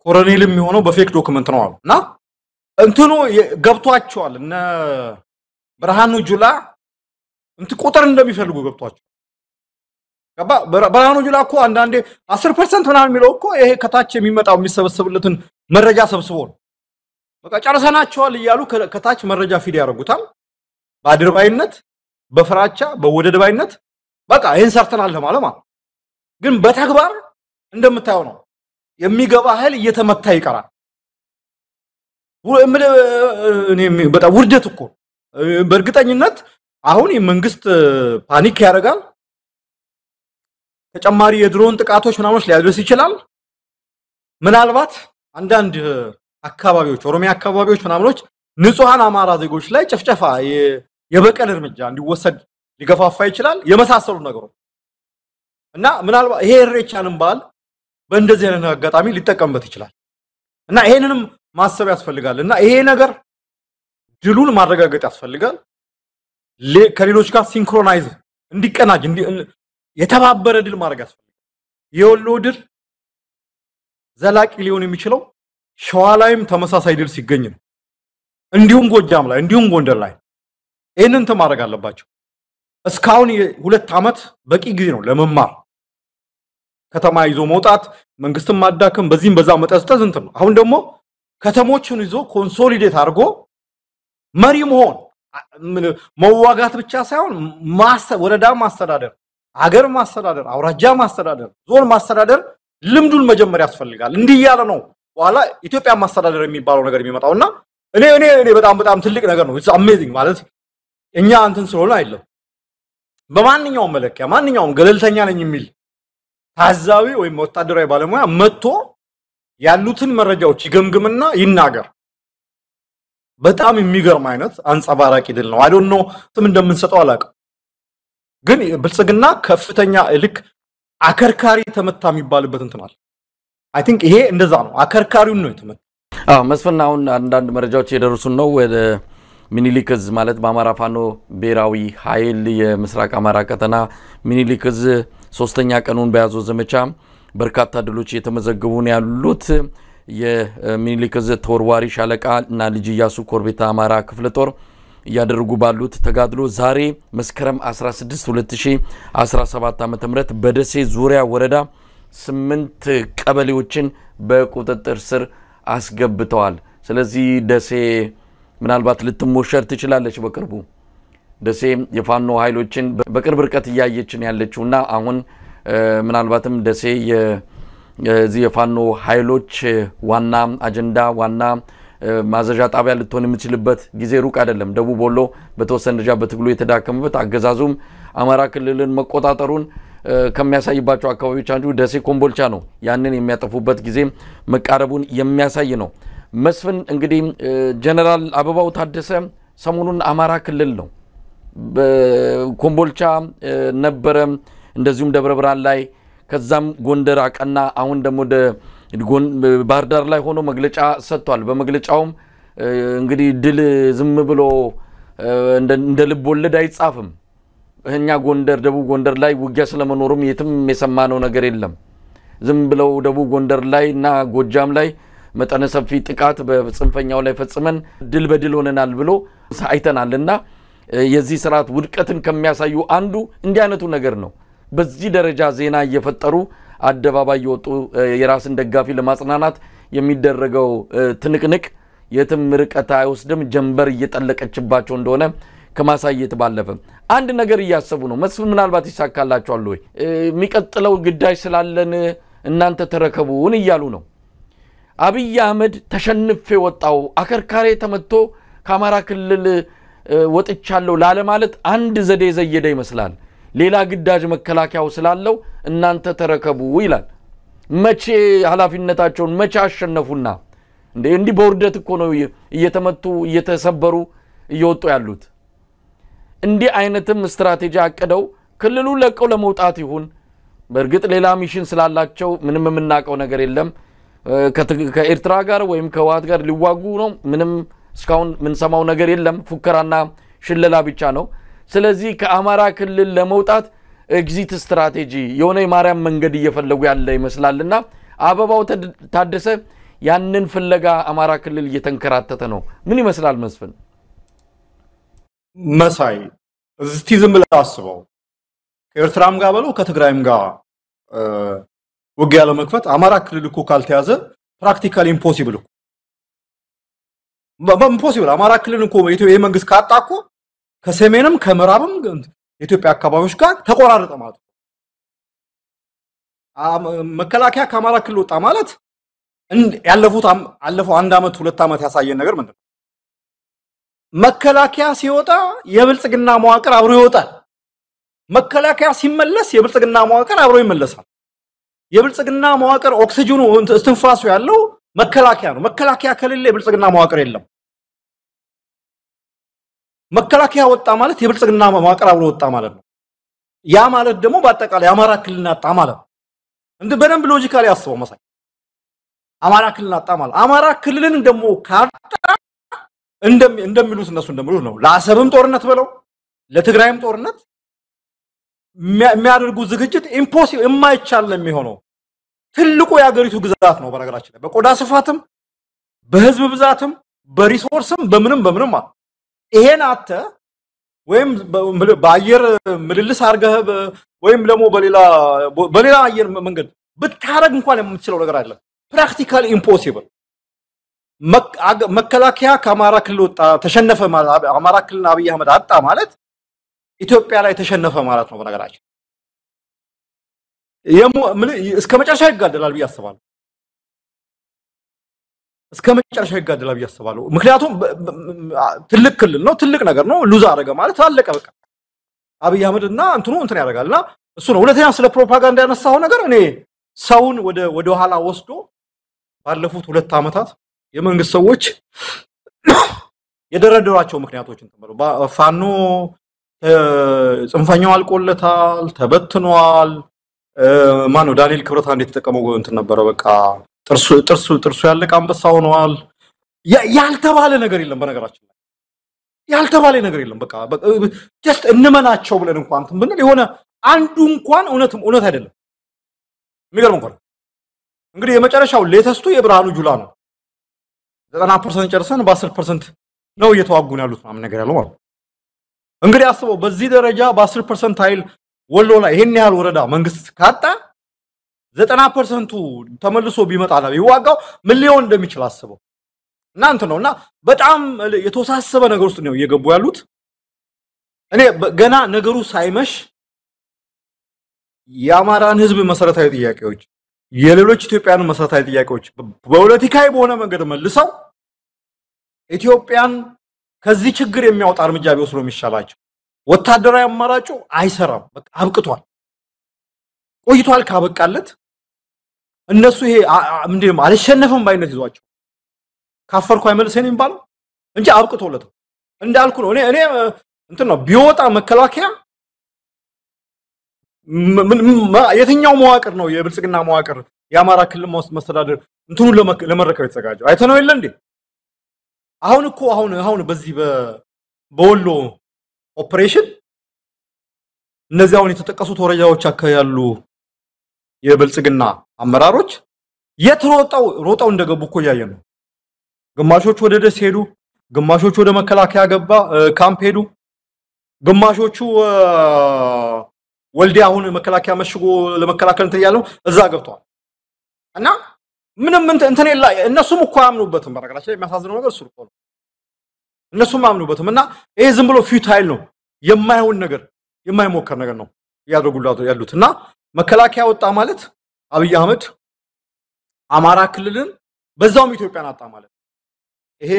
C: ኮሎኔልም የሆነው በፌክ ዶክመንት ነው አሉና እንትኑ ገብቷቸዋል እነ ብርሃኑ ጁላ ቁጥር እንደሚፈልጉ ገብቷቸው ገባ ብርሃኑ ጁላ እኮ አንዳንዴ 10% ምናምን የሚለው እኮ ይሄ ከታች የሚመጣው የሚሰበሰብለትን መረጃ ሰብስቦ ነው በቃ ጨርሰናቸዋል እያሉ ከታች መረጃ ፊድ ያደርጉታል ባድርባይነት በፍራቻ በወደድባይነት በቃ ይሄን ሰርተናል ማለት ግን በተግባር እንደምታየው ነው የሚገባ ኃይል እየተመታ ይቀራል በጣም ውርደት እኮ በእርግጠኝነት አሁን የመንግስት ፓኒክ ያደርጋል ተጨማሪ የድሮን ጥቃቶች ምናምኖች ሊያደርስ ይችላል ምናልባት አንዳንድ አካባቢዎች ኦሮሚያ አካባቢዎች ምናምኖች ንጹሃን አማራ ዜጎች ላይ ጨፍጨፋ የበቀል እርምጃ እንዲወሰድ ሊገፋፋ ይችላል የመሳሰሉ ነገሮች እና ምናልባት ይሄ ኢሬቻንም ባል በእንደዚህ አይነት አጋጣሚ ሊጠቀምበት ይችላል እና ይሄንንም ማሰብ ያስፈልጋል እና ይሄ ነገር ድሉን ማረጋገጥ ያስፈልጋል ከሌሎች ጋር ሲንክሮናይዝ እንዲቀናጅ የተባበረ ድል ማድረግ ያስፈልጋል የወሎ ድል ዘላቂ ሊሆን የሚችለው ሸዋ ላይም ተመሳሳይ ድል ሲገኝ ነው እንዲሁም ጎጃም ላይ እንዲሁም ጎንደር ላይ ይሄንን ተማረግ አለባቸው እስካሁን 2 አመት በቂ ጊዜ ነው ለመማር ከተማ ይዞ መውጣት መንግስትን ማዳከም በዚህም በዛ መጠስጠዝ እንትን ነው አሁን ደግሞ ከተሞችን ይዞ ኮንሶሊዴት አድርጎ መሪ መሆን መዋጋት ብቻ ሳይሆን ወረዳ ማስተዳደር አገር ማስተዳደር አውራጃ ማስተዳደር ዞን ማስተዳደር ልምዱን መጀመር ያስፈልጋል እንዲህ ያለ ነው በኋላ ኢትዮጵያ ማስተዳደር የሚባለው ነገር የሚመጣውና እኔ በጣም ትልቅ ነገር ነው ኢትስ አሜዚንግ ማለት እኛ አንተን ስለሆነ አይደለም በማንኛውም መለኪያ ማንኛውም ገለልተኛ ነኝ የሚል ታዛቢ ወይም ወታደራዊ ባለሙያ መጥቶ ያሉትን መረጃዎች ይገምግምና ይናገር በጣም የሚገርም አይነት አንጸባራቂ ድል ነው አይ ዶንት ኖ ስም እንደምንሰጠው አላውቅም ግን ብልጽግና ከፍተኛ ልክ አከርካሪ ተመታ የሚባልበት እንትናል አይ ቲንክ ይሄ እንደዛ ነው አከርካሪውን ነው የተመታ
B: መስፈን አሁን አንዳንድ መረጃዎች የደረሱን ነው ወደ ሚኒሊክዝ ማለት በአማራ ፋኖ ብሔራዊ ኃይል የምስራቅ አማራ ቀጠና ሚኒሊክዝ 3ኛ ቀኑን በያዘው ዘመቻ በርካታ ድሎች የተመዘገቡ ነው ያሉት የሚኒሊክዝ ተወርዋሪ ሻለቃ እና ልጅ ኢያሱ ኮርቤታ አማራ ክፍለ ጦር ያደረጉ ባሉት ተጋድሎ ዛሬ መስከረም 16 2017 ዓ.ም በደሴ ዙሪያ ወረዳ 8 ቀበሌዎችን በቁጥጥር ስር አስገብተዋል ስለዚህ ደሴ ምናልባት ልትሞሸር ትችላለች በቅርቡ ደሴ የፋኖ ኃይሎችን በቅርብ ርቀት ያያየችን ያለችውና አሁን ምናልባትም ደሴ የዚህ የፋኖ ኃይሎች ዋና አጀንዳ ዋና ማዘዣ ጣቢያ ልትሆን የምትችልበት ጊዜ ሩቅ አይደለም ደቡብ ወሎ በተወሰነ ደረጃ በትግሉ የተዳከመበት አገዛዙም አማራ ክልልን መቆጣጠሩን ከሚያሳይባቸው አካባቢዎች አንዱ ደሴ ኮምቦልቻ ነው ያንን የሚያጠፉበት ጊዜ መቃረቡን የሚያሳይ ነው መስፍን እንግዲህ ጀነራል አበባው ታደሰ ሰሞኑን አማራ ክልል ነው በኮምቦልቻ ነበረ እንደዚሁም ደብረ ብርሃን ላይ ከዛም ጎንደር አቀና አሁን ደግሞ ባህር ዳር ላይ ሆኖ መግለጫ ሰጥቷል በመግለጫውም እንግዲህ ድል ዝም ብሎ እንደ ልብ ወለድ አይጻፍም እኛ ጎንደር ደቡብ ጎንደር ላይ ውጊያ ስለመኖሩም የትም የሰማነው ነገር የለም ዝም ብለው ደቡብ ጎንደር ላይና ጎጃም ላይ መጠነ ሰፊ ጥቃት በጽንፈኛው ላይ ፈጽመን ድል በድል ሆነናል ብሎ አይተናልና የዚህ ስርዓት ውድቀትን ከሚያሳዩ አንዱ እንዲህ አይነቱ ነገር ነው በዚህ ደረጃ ዜና እየፈጠሩ አደባባይ ይወጡ የራስን ደጋፊ ለማጽናናት የሚደረገው ትንቅንቅ የትም ርቀት አይወስድም ጀንበር እየጠለቀችባቸው እንደሆነ ከማሳየት ባለፈ አንድ ነገር እያሰቡ ነው መስፍን ምናልባት ይሳካላቸዋል ወይ የሚቀጥለው ግዳጅ ስላለን እናንተ ተረከቡን እያሉ ነው አብይ አህመድ ተሸንፈ ወጣው አከርካሪ ተመቶ ከአማራ ክልል ወጥቻለሁ ላለ ማለት አንድ ዘዴ ዘየደ ይመስላል ሌላ ግዳጅ መከላከያው ስላለው እናንተ ተረከቡ ይላል መቼ ኃላፊነታቸውን መቼ አሸነፉና እንዴ በውርደት እኮ ነው እየተመቱ እየተሰበሩ እየወጡ ያሉት እንዴ አይነትም ስትራቴጂ አቀደው ክልሉ ለቀው ለመውጣት ይሁን በርግጥ ሌላ ሚሽን ስላላቸው ምንም የምናቀው ነገር የለም ከኤርትራ ጋር ወይም ከዋት ጋር ሊዋጉ ነው ምንም እስካሁን ምን ሰማው ነገር የለም ፉከራና ሽለላ ብቻ ነው ስለዚህ ከአማራ ክልል ለመውጣት ኤግዚት ስትራቴጂ የሆነ የማርያም መንገድ እየፈለጉ ያለ ይመስላልና አበባው ታደሰ ያንን ፍለጋ አማራ ክልል እየተንከራተተ ነው ምን ይመስላል መስፍን
C: መሳይ እስቲ ዝም ብለህ አስበው ከኤርትራም ጋር በለው ከትግራይም ጋር ውጊያ ለመክፈት አማራ ክልል እኮ ካልተያዘ ፕራክቲካሊ ኢምፖሲብል ኢምፖሲብል አማራ ክልል እኮ የኢትዮጵያ መንግስት ካጣቆ ከሰሜንም ከምዕራብም የኢትዮጵያ አካባቢዎች ጋር ተቆራረጠ ማለት መከላከያ ከአማራ ክልል ወጣ ማለት አለፈው 1 አመት 2 አመት ያሳየን ነገር ምንድነው መከላከያ ሲወጣ የብልጽግና መዋቅር አብሮ ይወጣል መከላከያ ሲመለስ የብልጽግና መዋቅር አብሮ ይመለሳል የብልጽግና መዋቅር ኦክሲጅኑ እስትንፋሱ ያለው መከላከያ ነው መከላከያ ከሌለ የብልጽግና መዋቅር የለም መከላከያ ወጣ ማለት የብልጽግና መዋቅር አብሮ ወጣ ማለት ነው ያ ማለት ደግሞ በአጠቃላይ አማራ ክልልና አጣ ማለት እንደ በደንብ ሎጂካሊ አስበው መሳይ አማራ ክልልና አጣ ማለት አማራ ክልልን ደግሞ ካጣ እንደሚሉት እነሱ እንደሚሉት ነው ለአሰብም ጦርነት በለው ለትግራይም ጦርነት የሚያደርጉ ዝግጅት ኢምፖሲብል የማይቻል ነው የሚሆነው ትልቁ የሀገሪቱ ግዛት ነው በነገራችን ላይ በቆዳ ስፋትም በህዝብ ብዛትም በሪሶርስም በምንም ይሄን አተ ወይም በአየር ምልልስ አርገህ ወይም ደግሞ በሌላ አየር መንገድ ብታረግ እንኳን የምትችለው ነገር አይደለም ፕራክቲካሊ ኢምፖሲብል መከላከያ ከአማራ ክልል ወጣ ተሸነፈ ማለት አማራ ክልል አብይ አህመድ አጣ ማለት ኢትዮጵያ ላይ ተሸነፈ ማለት ነው በነገራችን እስከ መጨረሻ ይጋደላል ቢያስባሉ እስከ መጨረሻ ይጋደላል ቢያስባሉ ምክንያቱም ትልቅ ክልል ነው ትልቅ ነገር ነው ሉዝ አረገ ማለት አለቀ በቃ አብይ አህመድና እንትን ያደርጋልና እሱ ነው ሁለተኛ ስለ ፕሮፓጋንዳ ያነሳው ነገር እኔ ሰውን ወደ ኋላ ወስዶ ባለፉት 2 አመታት የመንግስት ሰዎች የደረደራቸው ምክንያቶችን ተመሩ ፋኖ ጽንፈኛው አልቆለታል ተበትኗል ማነው ዳንኤል ክብረት አንዴ ተጠቀመው እንትን ነበር በቃ ጥርሱ ያለቀ አንበሳ ሆኗል ያልተባለ ነገር የለም በነገራችን ላይ ያልተባለ ነገር የለም በቃ ጀስት እንመናቸው ብለን እንኳን ብንል የሆነ አንዱ እንኳን እውነት አይደለም የሚገርም እንኳን እንግዲህ የመጨረሻው ሌተስቱ የብርሃኑ ጁላ ነው 90% ጨርሰን በ10% ነው እየተዋጉን ያሉት ማለት ነገር ያለው ማለት እንግዲህ አስበው በዚህ ደረጃ በ10% ኃይል ወሎ ላይ ይሄን ያህል ወረዳ መንግስት ካጣ 90% ተመልሶ ቢመጣና ቢዋጋው ምን ሊሆን እንደሚችል አስበው እናንተ ነውና በጣም የተወሳሰበ ነገር ውስጥ ነው እየገቡ ያሉት እኔ ገና ነገሩ ሳይመሽ የአማራን ህዝብ መሰረታዊ ጥያቄዎች የሌሎች ኢትዮጵያን መሰረታዊ ጥያቄዎች በፖለቲካዊ በሆነ መንገድ መልሰው ኢትዮጵያን ከዚህ ችግር የሚያወጣ እርምጃ ቢወስዱ የሚሻላቸው ወታደራዊ አማራጩ አይሰራም በቃ አብቅቷል ቆይቷል ካበቃለት እነሱ ይሄ ምንድነው አልሸነፈም ባይነት ይዟቸው ካፈርኩ አይመልሰኝ እንባል እንጂ አብቅቶለት እንዳልኩ ነው እኔ እንትን ነው ቢወጣ መከላከያ የትኛው መዋቅር ነው የብልጽግና መዋቅር የአማራ ክልል መስተዳድር እንትኑ ለመረከብ የተዘጋጀው አይተነው ይለ እንዴ አሁን በዚህ በወሎ ኦፕሬሽን እነዚህ አሁን የተጠቀሱት ወረጃዎች አካባቢ ያሉ የብልጽግና አመራሮች ሮጠው እንደገቡ እኮ ያየን ነው ግማሾቹ ወደ ደስ ሄዱ ግማሾቹ ወደ መከላከያ ገባ ካምፕ ሄዱ ግማሾቹ ወልዲያ አሁን መከላከያ መሽጎ ለመከላከል እንትን ያለው እዛ ገብቷል እና ምንም እንትን የላ እነሱም እኮ አምኑበትም በረጋቸው የሚያሳዝነው ነገር እሱ ነው እነሱም አምኑበትም እና ይሄ ዝም ብሎ ፊውታይል ነው የማይሆን ነገር የማይሞከር ነገር ነው ያደርጉላቱ ያሉትና መከላከያ ወጣ ማለት አብይ አህመድ አማራ ክልልን በዛውም ኢትዮጵያን አጣ ማለት ይሄ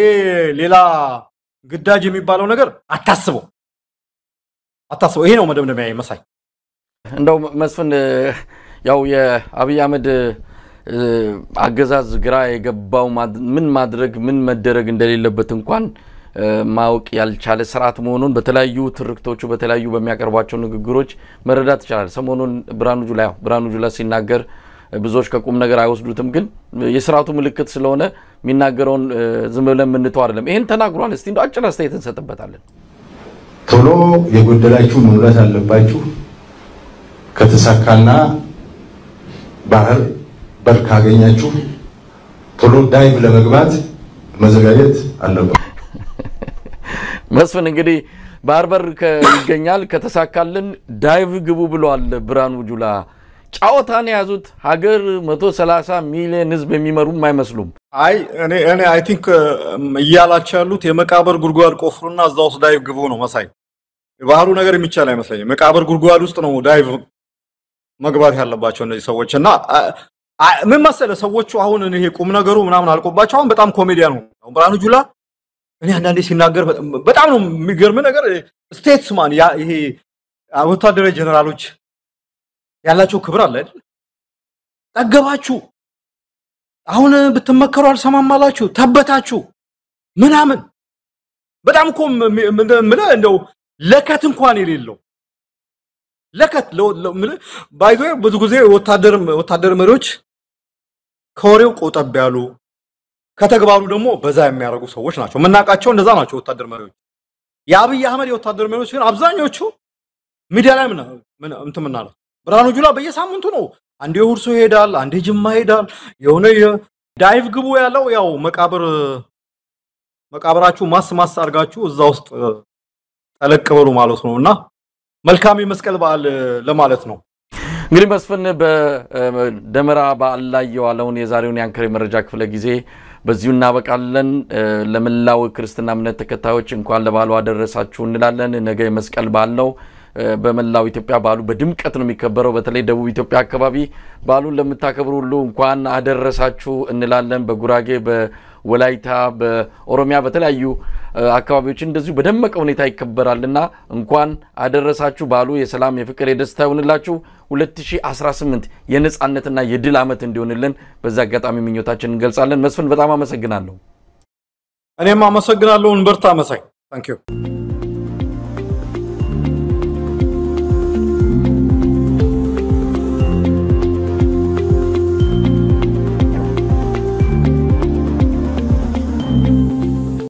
C: ሌላ ግዳጅ የሚባለው ነገር አታስበው ይሄ ነው መደምደሚያ መሳይ
B: እንደው መስፍን ያው የአብይ አህመድ አገዛዝ ግራ የገባው ምን ማድረግ ምን መደረግ እንደሌለበት እንኳን ማወቅ ያልቻለ ስርዓት መሆኑን በተለያዩ ትርክቶቹ በተለያዩ በሚያቀርባቸው ንግግሮች መረዳት ይችላል ሰሞኑን ብርሃኑ ጁላ ሲናገር ብዙዎች ከቁም ነገር አይወስዱትም ግን የስርዓቱ ምልክት ስለሆነ የሚናገረውን ዝም ብለን ምንተው አይደለም ይሄን ተናግሯል እስቲ እንደው አጭር አስተያየት እንሰጥበታለን
E: ቶሎ የጎደላችሁ መሙላት አለባችሁ ከተሳካና ባህር በር ካገኛችሁ ቶሎ ዳይቭ ለመግባት መዘጋጀት አለበት።
B: መስፍን እንግዲህ ባህር በር ይገኛል ከተሳካልን ዳይቭ ግቡ ብሏል ብርሃኑ ጁላ። ጫወታን ያዙት ሀገር 130 ሚሊዮን ህዝብ የሚመሩም አይመስሉም።
C: እኔ አይ ቲንክ እያላችሁ ያሉት የመቃብር ጉድጓድ ቆፍሩና እዛው ውስጥ ዳይቭ ግቡ ነው መሳይ። የባህሩ ነገር የሚቻል አይመስለኝም። መቃብር ጉድጓድ ውስጥ ነው ዳይቭ መግባት ያለባቸው እነዚህ ሰዎች እና ምን መሰለ ሰዎቹ አሁን ይሄ ቁም ነገሩ ምናምን አልቆባቸው አሁን በጣም ኮሜዲያን ነው ብርሃኑ ጁላ። እኔ አንዳንዴ ሲናገር በጣም ነው የሚገርም ነገር ስቴትስማን ይሄ ወታደራዊ ጀነራሎች ያላቸው ክብር አለ አይደል? ጠገባችሁ አሁን ብትመከሩ አልሰማማላችሁ ተበታችሁ ምናምን በጣም እኮ እንደው ለከት እንኳን የሌለው ለከት ባይዞ ብዙ ጊዜ ወታደር መሪዎች ከወሬው ቆጠብ ያሉ ከተግባሩ ደግሞ በዛ የሚያረጉ ሰዎች ናቸው። መናቃቸው እንደዛ ናቸው ወታደር መሪዎች። የአብይ አህመድ የወታደር መሪዎች ግን አብዛኞቹ ሚዲያ ላይ ምን እንትምናለው ብርሃኑ ጁላ በየሳምንቱ ነው አንዴ ሁርሶ ይሄዳል አንዴ ጅማ ይሄዳል የሆነ ዳይቭ ግቡ ያለው ያው መቃብራችሁ ማስ አርጋችሁ እዛ ውስጥ ተለቀበሉ ማለት ነውና መልካም የመስቀል በዓል ለማለት ነው።
B: እንግዲህ መስፍን በደመራ በዓል ላይ የዋለውን የዛሬውን ያንከር መረጃ ክፍለ ጊዜ በዚሁ እናበቃለን። ለመላው ክርስትና እምነት ተከታዮች እንኳን ለበዓሉ አደረሳችሁ እንላለን። ነገ የመስቀል በዓል ነው። በመላው ኢትዮጵያ በዓሉ በድምቀት ነው የሚከበረው። በተለይ ደቡብ ኢትዮጵያ አካባቢ በዓሉን ለምታከብሩ ሁሉ እንኳን አደረሳችሁ እንላለን። በጉራጌ በወላይታ በኦሮሚያ በተለያዩ አካባቢዎች እንደዚሁ በደመቀ ሁኔታ ይከበራልና እንኳን አደረሳችሁ። በዓሉ የሰላም የፍቅር የደስታ ይሁንላችሁ። 2018 የነጻነትና የድል ዓመት እንዲሆንልን በዛ አጋጣሚ ምኞታችንን እንገልጻለን። መስፍን በጣም አመሰግናለሁ።
C: እኔም አመሰግናለሁ። እንበርታ መሳይ። ታንክ ዩ